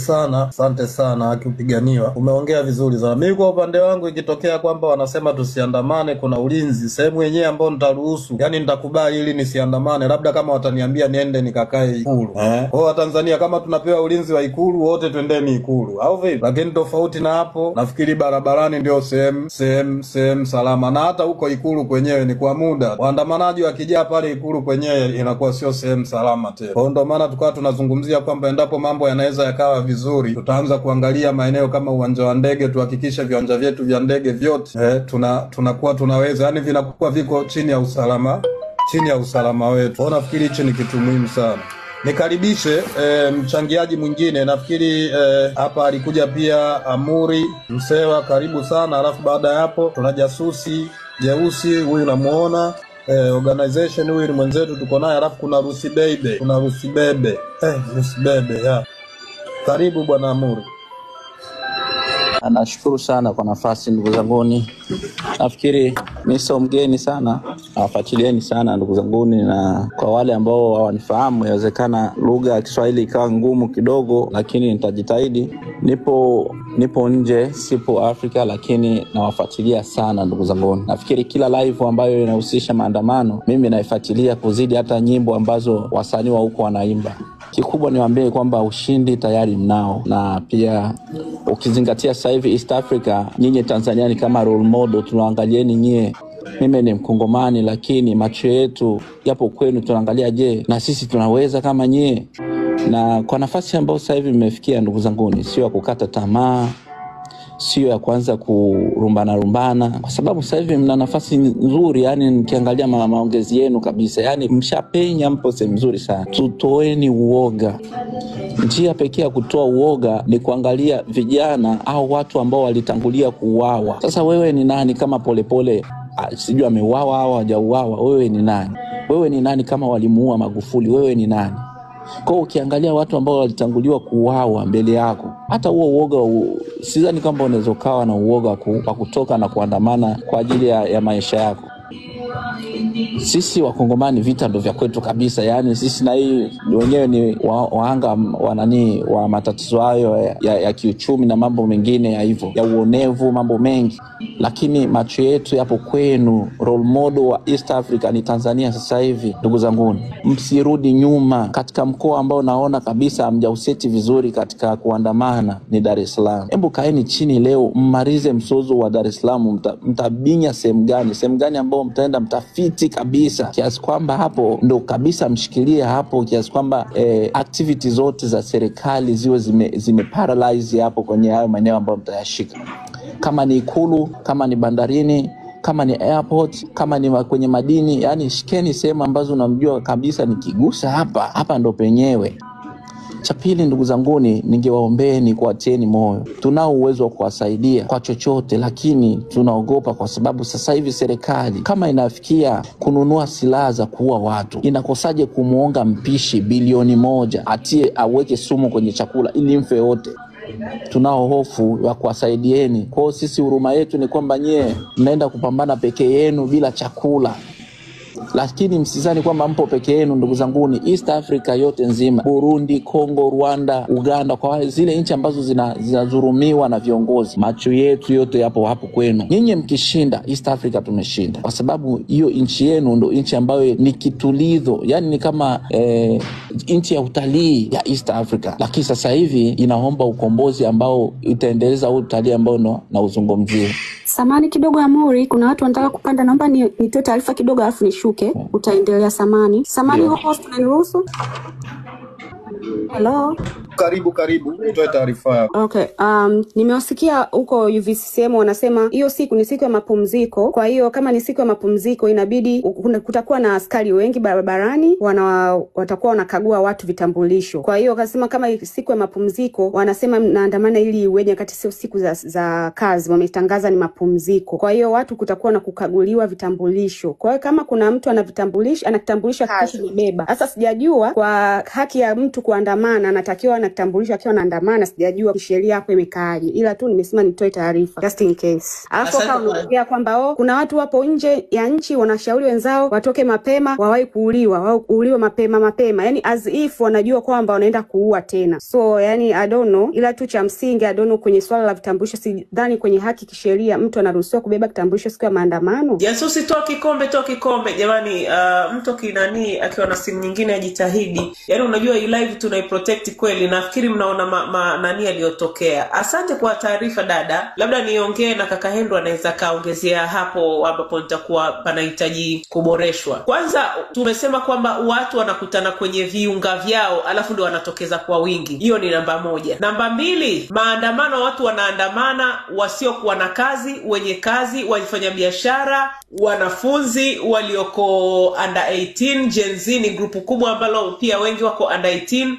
sana akiupiganiwa. Umeongea vizuri sana. Mimi kwa upande wangu ikitokea kwamba wanasema tusiandamane, kuna ulinzi sehemu yenyewe ambao nitaruhusu, yani nitakubali ili nisiandamane, labda kama wataniambia niende nikakae Ikulu. Kwa Tanzania kama tunapewa ulinzi wa Ikulu, wote twendeni Ikulu au vipi? Lakini tofauti na hapo, nafikiri barabarani ndio sehemu salama, na hata huko Ikulu kwenyewe ni kwa muda. Waandamanaji wakijaa pale Ikulu kwenyewe inakuwa sio sehemu salama tena. Kwa ndio maana tukawa tunazungumzia kwamba endapo mambo yanaweza yakawa vizuri, tutaanza kuangalia maeneo kama uwanja wa ndege, tuhakikishe viwanja vyetu vya ndege vyote tunakuwa tunaweza, yani vinakuwa viko chini ya usalama wetu. Kwa nafikiri hicho ni kitu muhimu sana. Nikaribishe mchangiaji mwingine. Nafikiri hapa alikuja pia Amuri Msewa, karibu sana. Alafu baada ya hapo tuna Jasusi Jeusi, huyu namuona organization, huyu ni mwenzetu tuko naye. Alafu kuna Rusi Bebe, ya. Karibu bwana Amuri. Nashukuru sana kwa nafasi ndugu zanguni. Nafikiri mimi sio mgeni sana, nawafuatilieni sana ndugu zanguni, na kwa wale ambao hawanifahamu inawezekana lugha ya Kiswahili ikawa ngumu kidogo, lakini nitajitahidi. Nipo nje, sipo Afrika, lakini nawafuatilia sana ndugu zanguni. Nafikiri kila live ambayo inahusisha maandamano mimi naifuatilia kuzidi hata nyimbo ambazo wasanii wa huko wanaimba. Kikubwa niwaambie kwamba ushindi tayari mnao, na pia ukizingatia sasa hivi East Africa, nyinyi Tanzania ni kama role model, tunaangalieni nyie. Mimi ni Mkongomani, lakini macho yetu yapo kwenu, tunaangalia je, na sisi tunaweza kama nyie? Na kwa nafasi ambayo sasa hivi mmefikia ndugu zanguni, sio ya kukata tamaa, sio ya kuanza kurumbana, kwa sababu sasa hivi mna nafasi nzuri. Yani nikiangalia maongezi yenu kabisa, yani mshapenya, mpo sehemu nzuri sana. Tutoeni uoga. Njia pekee ya kutoa uoga ni kuangalia vijana au watu ambao walitangulia kuuawa. Sasa wewe ni nani kama Polepole sijui ameuawa au hajauawa? Wewe ni nani? Wewe ni nani kama walimuua Magufuli? Wewe ni nani? Kwa ukiangalia watu ambao walitanguliwa kuuawa mbele yako, hata huo uoga sidhani kama unaweza kawa na uoga wa kutoka na kuandamana kwa ajili ya maisha yako. Sisi Wakongomani vita ndo vya kwetu kabisa, yani sisi na hii wenyewe ni wahanga wa matatizo hayo ya kiuchumi na mambo mengine ya hivyo, ya uonevu, mambo mengi. Lakini macho yetu yapo kwenu. Role model wa East Africa ni Tanzania sasa hivi. Ndugu zangu, msirudi nyuma. Katika mkoa ambao naona kabisa hamjauseti vizuri katika kuandamana ni Dar es Salaam. Hebu kaeni chini leo, mmalize msozo wa Dar es Salaam. Mtabinya sehemu gani ambao mtaenda mtafiti kabisa, kiasi kwamba hapo ndo kabisa mshikilie hapo, kiasi kwamba activities zote za serikali ziwe zime paralyze hapo kwenye hayo maeneo ambayo mtayashika. Kama ni Ikulu, kama ni bandarini, kama ni airport, kama ni kwenye madini, yani shikeni sehemu ambazo unamjua kabisa nikigusa hapa ndo penyewe. Cha pili, ndugu zanguni, ningewaombeeni kuatieni moyo. Tunao uwezo wa kuwasaidia kwa chochote, lakini tunaogopa kwa sababu sasa hivi serikali kama inafikia kununua silaha za kuua watu, inakosaje kumuonga mpishi bilioni 1 atie aweke sumu kwenye chakula ili mfe wote? Tunao hofu ya kuwasaidieni. Kwa hiyo sisi huruma yetu ni kwamba nyie mnaenda kupambana peke yenu bila chakula. Lakini msizani kwamba mpo peke yenu, ndugu zanguni. East Africa yote nzima, Burundi, Kongo, Rwanda, Uganda, kwa zile nchi ambazo zinadhulumiwa na viongozi, macho yetu yote yapo hapo kwenu. Nyinyi mkishinda, East Africa tumeshinda, kwa sababu hiyo nchi yenu ndo nchi ambayo ni kitulizo, yani ni kama nchi ya utalii ya East Africa. Lakini sasa hivi inaomba ukombozi ambao itaendeleza utalii ambao na uzungumzie. Samani kidogo Amuri, kuna watu wanataka kupanda, naomba nitoe taarifa kidogo alafu nishuke. Utaendelea Samani. Samani host unaniruhusu? Hello. Karibu, nitoe taarifa yako. Okay, nimewasikia huko UVCCM wanasema hiyo siku ni siku ya mapumziko. Kwa hiyo kama ni siku ya mapumziko inabidi kutakuwa na askari wengi barabarani, watakuwa wanakagua watu vitambulisho. Kwa hiyo akasema kama siku ya mapumziko wanasema naandamana ili iweje kati sio siku za kazi, wametangaza ni mapumziko. Kwa hiyo watu kutakuwa na kukaguliwa vitambulisho. Kwa hiyo kama kuna mtu ana kitambulisho hakikisha amebeba. Sasa sijajua kwa haki ya mtu kuandamana anatakiwa na kitambulisho akiwa anaandamana, sijajua kisheria hapo imekaaje, ila tu nimesema nitoe taarifa just in case. Alafu kama unaongea kwamba kuna watu wapo nje ya nchi wanashauri wenzao watoke mapema wawahi kuuliwa mapema, yani as if wanajua kwamba wanaenda kuua tena. So yani I don't know, ila tu cha msingi I don't know kwenye swala la vitambulisho, sidhani kwenye haki kisheria mtu anaruhusiwa kubeba kitambulisho siku ya maandamano. Jasusi toa kikombe jamani. Mtu kinani akiwa na simu nyingine ajitahidi. Yani unajua hii live tunaiprotect kweli, nafikiri mnaona nani aliyotokea. Asante kwa taarifa dada. Labda niongee na kaka Hendo, anaweza kaongezea hapo ambapo nitakuwa panahitaji kuboreshwa. Kwanza tumesema kwamba watu wanakutana kwenye viunga vyao alafu ndio wanatokeza kwa wingi. Hiyo ni namba 1. Namba 2, maandamano, watu wanaandamana wasiokuwa na kazi, wenye kazi, wafanya biashara, wanafunzi walioko under 18, Gen Z ni grupu kubwa ambalo pia wengi wako under 18,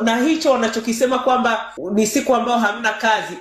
na hicho wanachokisema kwamba ni siku ambao hamna kazi.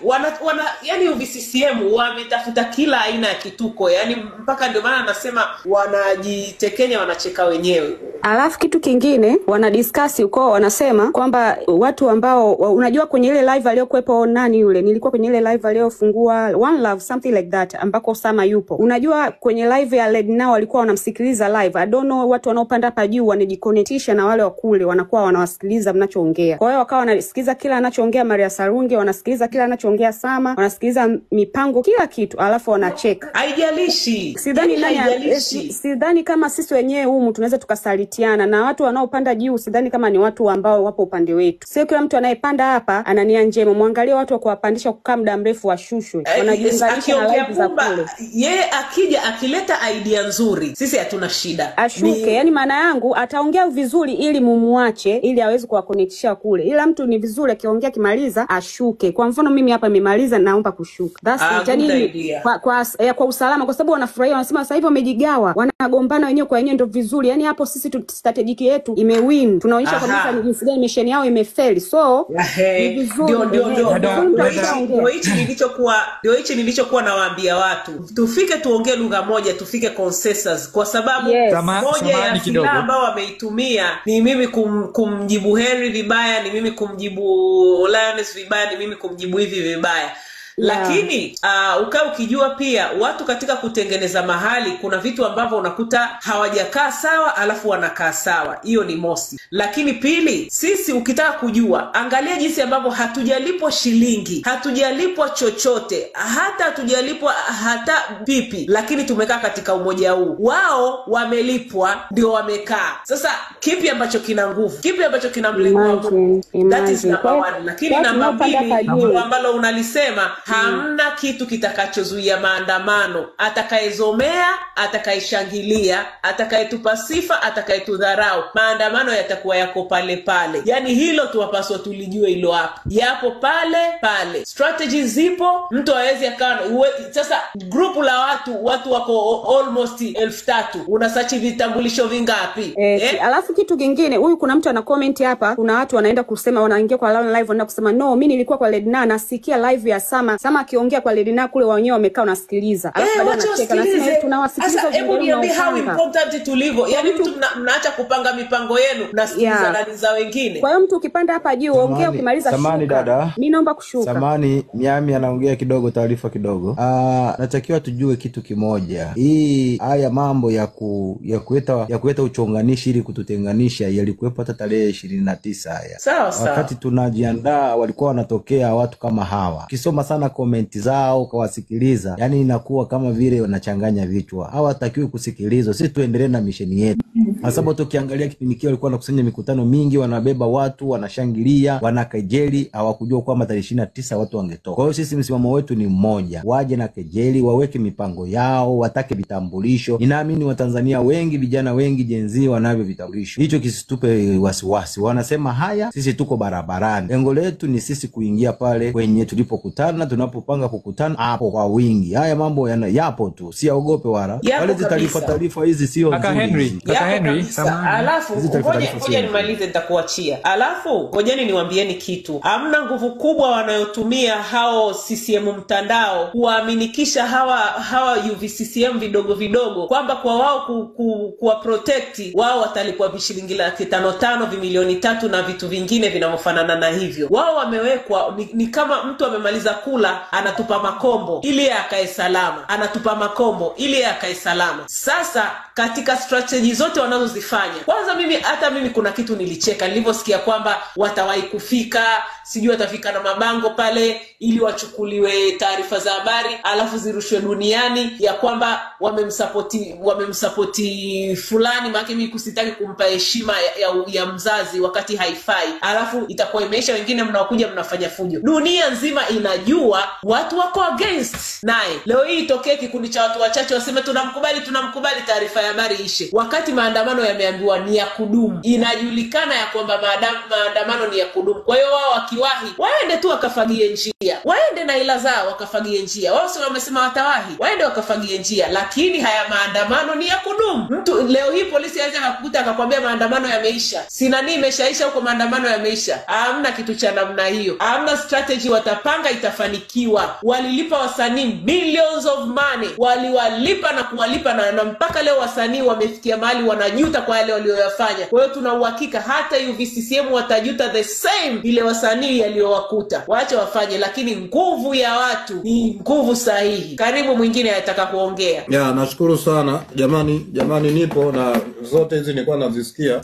Yani UVCCM wametafuta kila aina ya kituko, yani mpaka ndio maana anasema wanajitekenya, wanacheka wenyewe. Alafu kitu kingine wanadiscuss huko, wanasema kwamba watu ambao unajua kwenye ile live aliyokuepo nani yule, nilikuwa kwenye ile live aliyofungua One Love something like that ambako Sama yupo. Unajua kwenye live ya Led Now walikuwa wanamsikiliza live. I don't know, watu wanaopanda hapa juu wanajiconnectisha na wale wa kule wanakuwa wanawasikiliza mnachoongea. Kwa hiyo wakawa wanasikiliza kila anachoongea Maria Sarungi, wanasikiliza kila anachoongea Sama, wanasikiliza mipango kila kitu, alafu wanacheka. Haijalishi. Sidhani kama sisi wenyewe humu tunaweza tukasalitiana na watu wanaopanda juu. Sidhani kama ni watu ambao wapo upande wetu. Sio kila mtu anayepanda hapa ana nia njema. Muangalie watu wa kuwapandisha kukaa muda mrefu washushwe. Wanajiunganisha na live za kule. Yeye akija akileta idea nzuri, sisi hatuna shida. Ashuke, yani maana yangu ataongea vizuri ili mumuache ili aweze kuwaconnectisha kule. Ila mtu ni vizuri akiongea kimaliza ashuke. Kwa mfano mimi hapa nimemaliza naomba kushuka. That's kwa usalama, kwa sababu wanafurahia, wanasema sasa hivi wamejigawa, wanagombana wenyewe kwa wenyewe, ndio vizuri. Yani hapo sisi strategy yetu imewin. Tunaonyesha kabisa ni jinsi gani mission yao imefeli. So ni vizuri. Ndio hichi nilichokuwa nawaambia watu. Tufike tuongee lugha moja, tufike consensus, kwa sababu moja ya silaha ambao wameitumia ni mimi kumjibu Henry vibaya, ni mimi kumjibu Lioness vibaya, ni mimi kumjibu hivi vibaya. Lakini ukae ukijua pia watu katika kutengeneza mahali kuna vitu ambavyo unakuta hawajakaa sawa alafu wanakaa sawa. Hiyo ni mosi. Lakini pili, sisi ukitaka kujua, angalia jinsi ambavyo hatujalipwa shilingi, hatujalipwa chochote, hata hatujalipwa hata pipi, lakini tumekaa katika umoja huu. Wao wamelipwa ndio wamekaa. Sasa kipi ambacho kina nguvu? Kipi ambacho kina mlengo wa Mungu? That is number 1. Lakini namba 2 ambalo unalisema, hamna kitu kitakachozuia maandamano. Atakayezomea, atakayeshangilia, atakayetupa sifa, atakayetudharau, maandamano yatakuwa yako pale pale. Yani hilo tuwapaswa tulijue hilo hapo. Yapo pale pale. Strategies zipo, mtu hawezi akawa sasa group la watu wako almost 3,000. Unasearch vitambulisho vingapi? Alafu kitu kingine, huyu kuna mtu ana comment hapa, kuna watu wanaenda kusema, wanaingia kwa live wanaenda kusema no, mimi nilikuwa kwa Ledna nasikia live ya Sama akiongea kwa Ledna kule, wenyewe wamekaa unasikiliza. Alafu baadaye anacheka na sisi tunawasikiliza. Sasa hebu niambie how important tulivyo. Yaani mtu mnaacha kupanga mipango yenu na sikiliza ndani za wengine. Kwa hiyo mtu ukipanda hapa juu ongea, ukimaliza shuka. Samani dada. Mimi naomba kushuka. Samani Miami anaongea kidogo, taarifa kidogo. Natakiwa tujue kitu kimoja. Haya mambo ya kuleta uchonganishi ili kututenganisha yalikuwepo hata tarehe 29 haya. Sawa. Wakati tunajiandaa walikuwa wanatokea watu kama hawa. Ukisoma sana komenti zao ukawasikiliza, yani inakuwa kama vile wanachanganya vichwa. Hawatakiwi kusikilizwa. Sisi tuendelee na misheni yetu. Kwa sababu tukiangalia kipindi kile walikuwa wanakusanya mikutano mingi, wanabeba watu, wanashangilia, wanakejeli, hawakujua kwamba tarehe 29 watu wangetoka. Kwa hiyo sisi msimamo wetu ni mmoja. Waje na kejeli, waweke mipango yao, watake vitambulisho. Ninaamini Watanzania wengi, vijana wengi, jenzi wanavyo vitambulisho. Hicho kisitupe wasiwasi. Wanasema haya, sisi tuko barabarani. Lengo letu ni sisi kuingia pale kwenye tulipokutana, tunapopanga kukutana hapo kwa wingi. Haya mambo yapo tu. Siogope wala. Wale taarifa hizi sio Kaka Henry, alafu ngoja nimalize nitakuachia. Alafu ngojeni niwaambieni kitu. Hamna nguvu kubwa wanayotumia hao CCM mtandao kuaminikisha hawa UVCCM vidogo kwamba kwa wao kuwa protect wao watalipwa vishilingi 5,500 vimilioni 3 na vitu vingine vinavyofanana na hivyo. Wao wamewekwa ni kama mtu amemaliza kula anatupa makombo ili akae salama. Anatupa makombo ili akae salama. Sasa katika strategy zote wanazozifanya, kwanza mimi kuna kitu nilicheka nilivyosikia kwamba watawahi kufika, sijui watafika na mabango pale ili wachukuliwe taarifa za habari alafu zirushwe duniani ya kwamba wamemsupport fulani, maana mimi kusitaki kumpa heshima ya mzazi wakati haifai. Alafu itakuwa imeisha, wengine mnaokuja mnafanya fujo. Dunia nzima inajua watu wako against naye. Leo hii itokee kikundi cha watu wachache waseme tunamkubali taarifa ya habari ishe. Wakati maandamano yameambiwa ni ya kudumu. Inajulikana ya kwamba maandamano ni ya kudumu. Kwa hiyo wao wakiwahi, waende tu wakafagie njia. Waende na ila zao wakafagie njia. Wao sio wamesema watawahi. Waende wakafagie njia. Lakini haya maandamano ni ya kudumu. Mtu leo hii polisi anaweza kukukuta akakwambia maandamano yameisha. Sinani imeshaisha huko, maandamano yameisha. Hamna kitu cha namna hiyo. Hamna strategy watapanga itafanikiwa. Walilipa wasanii millions of money. Waliwalipa na kuwalipa na mpaka leo wasanii wamefikia mahali wanajuta kwa yale walioyafanya. Kwa hiyo tuna uhakika hata UVCCM watajuta the same ile wasanii yaliyowakuta. Waache wafanye, lakini nguvu ya watu ni nguvu sahihi. Karibu mwingine anataka kuongea. Nashukuru sana. Jamani nipo na zote hizi nilikuwa nazisikia.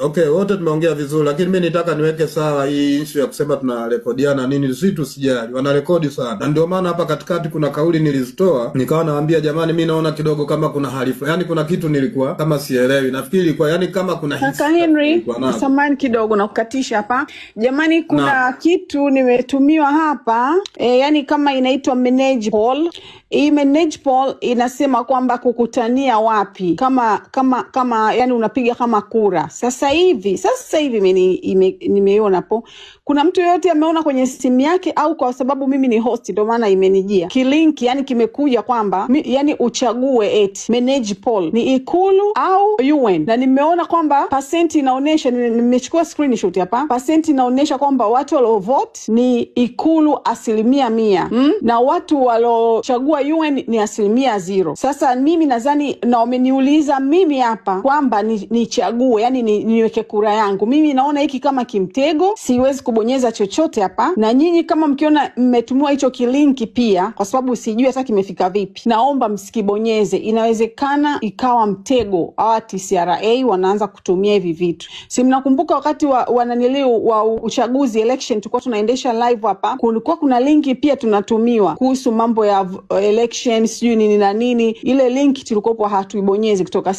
Okay, wote tumeongea vizuri, lakini mimi nitaka niweke sawa hii issue ya kusema tunarekodiana nini. Sisi tusijali, wanarekodi sana. Na ndio maana hapa katikati kuna kauli nilizitoa, nikawa nawaambia jamani, mimi naona kidogo kama kuna halifu. Yaani kuna kitu nilikuwa kama sielewi. Nafikiri ilikuwa yani kama kuna hisi. Kaka Henry, samahani kidogo na kukatisha hapa. Jamani kuna kitu nimetumiwa hapa, yani kama inaitwa manage poll. Hii manage poll inasema kwamba kukutania wapi, kama yani unapiga kama kura. Sasa hivi mimi nimeona hapo. Kuna mtu yote ameona kwenye simu yake, au kwa sababu mimi ni host ndio maana imenijia kilink, yani kimekuja kwamba yani uchague manage poll ni Ikulu au UN, na nimeona kwamba percent inaonyesha, nimechukua screenshot hapa, percent inaonyesha kwamba watu walio vote ni Ikulu 100%, na watu waliochagua UN ni 0%. Sasa mimi nadhani na wameniuliza mimi hapa kwamba nichague, yani niweke kura yangu. Mimi naona hiki kama kimtego, siwezi kubonyeza chochote hapa. Na nyinyi kama mkiona mmetumiwa hicho kilinki pia, kwa sababu sijui hata kimefika vipi, naomba msikibonyeze. Inawezekana ikawa mtego, hawa TCRA wanaanza kutumia hivi vitu. Si mnakumbuka wakati wa uchaguzi election tulikuwa tunaendesha live hapa, kulikuwa kuna linki pia tunatumiwa kuhusu mambo ya election sijui nini na nini. Ile linki tulikopo hatuibonyezi kutoka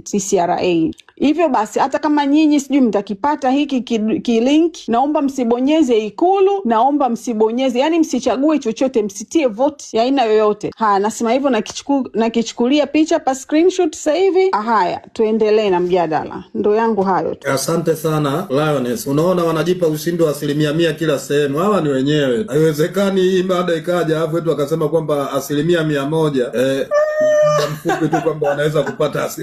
TCRA. Hivyo basi hata kama nyinyi sijui mtakipata hiki kilink, naomba msibonyeze Ikulu, naomba msibonyeze, yani msichague chochote, msitie vote ya aina yoyote. Nasema hivyo na kichukulia picha pa screenshot sasa hivi. Haya, tuendelee na mjadala. Ndo yangu hayo tu. Asante sana Lioness. Unaona wanajipa ushindi wa 100% kila sehemu. Hawa ni wenyewe. Haiwezekani hii baada ikaja hapo wetu wakasema kwamba 100%. Mfupi tu kwamba wanaweza kupata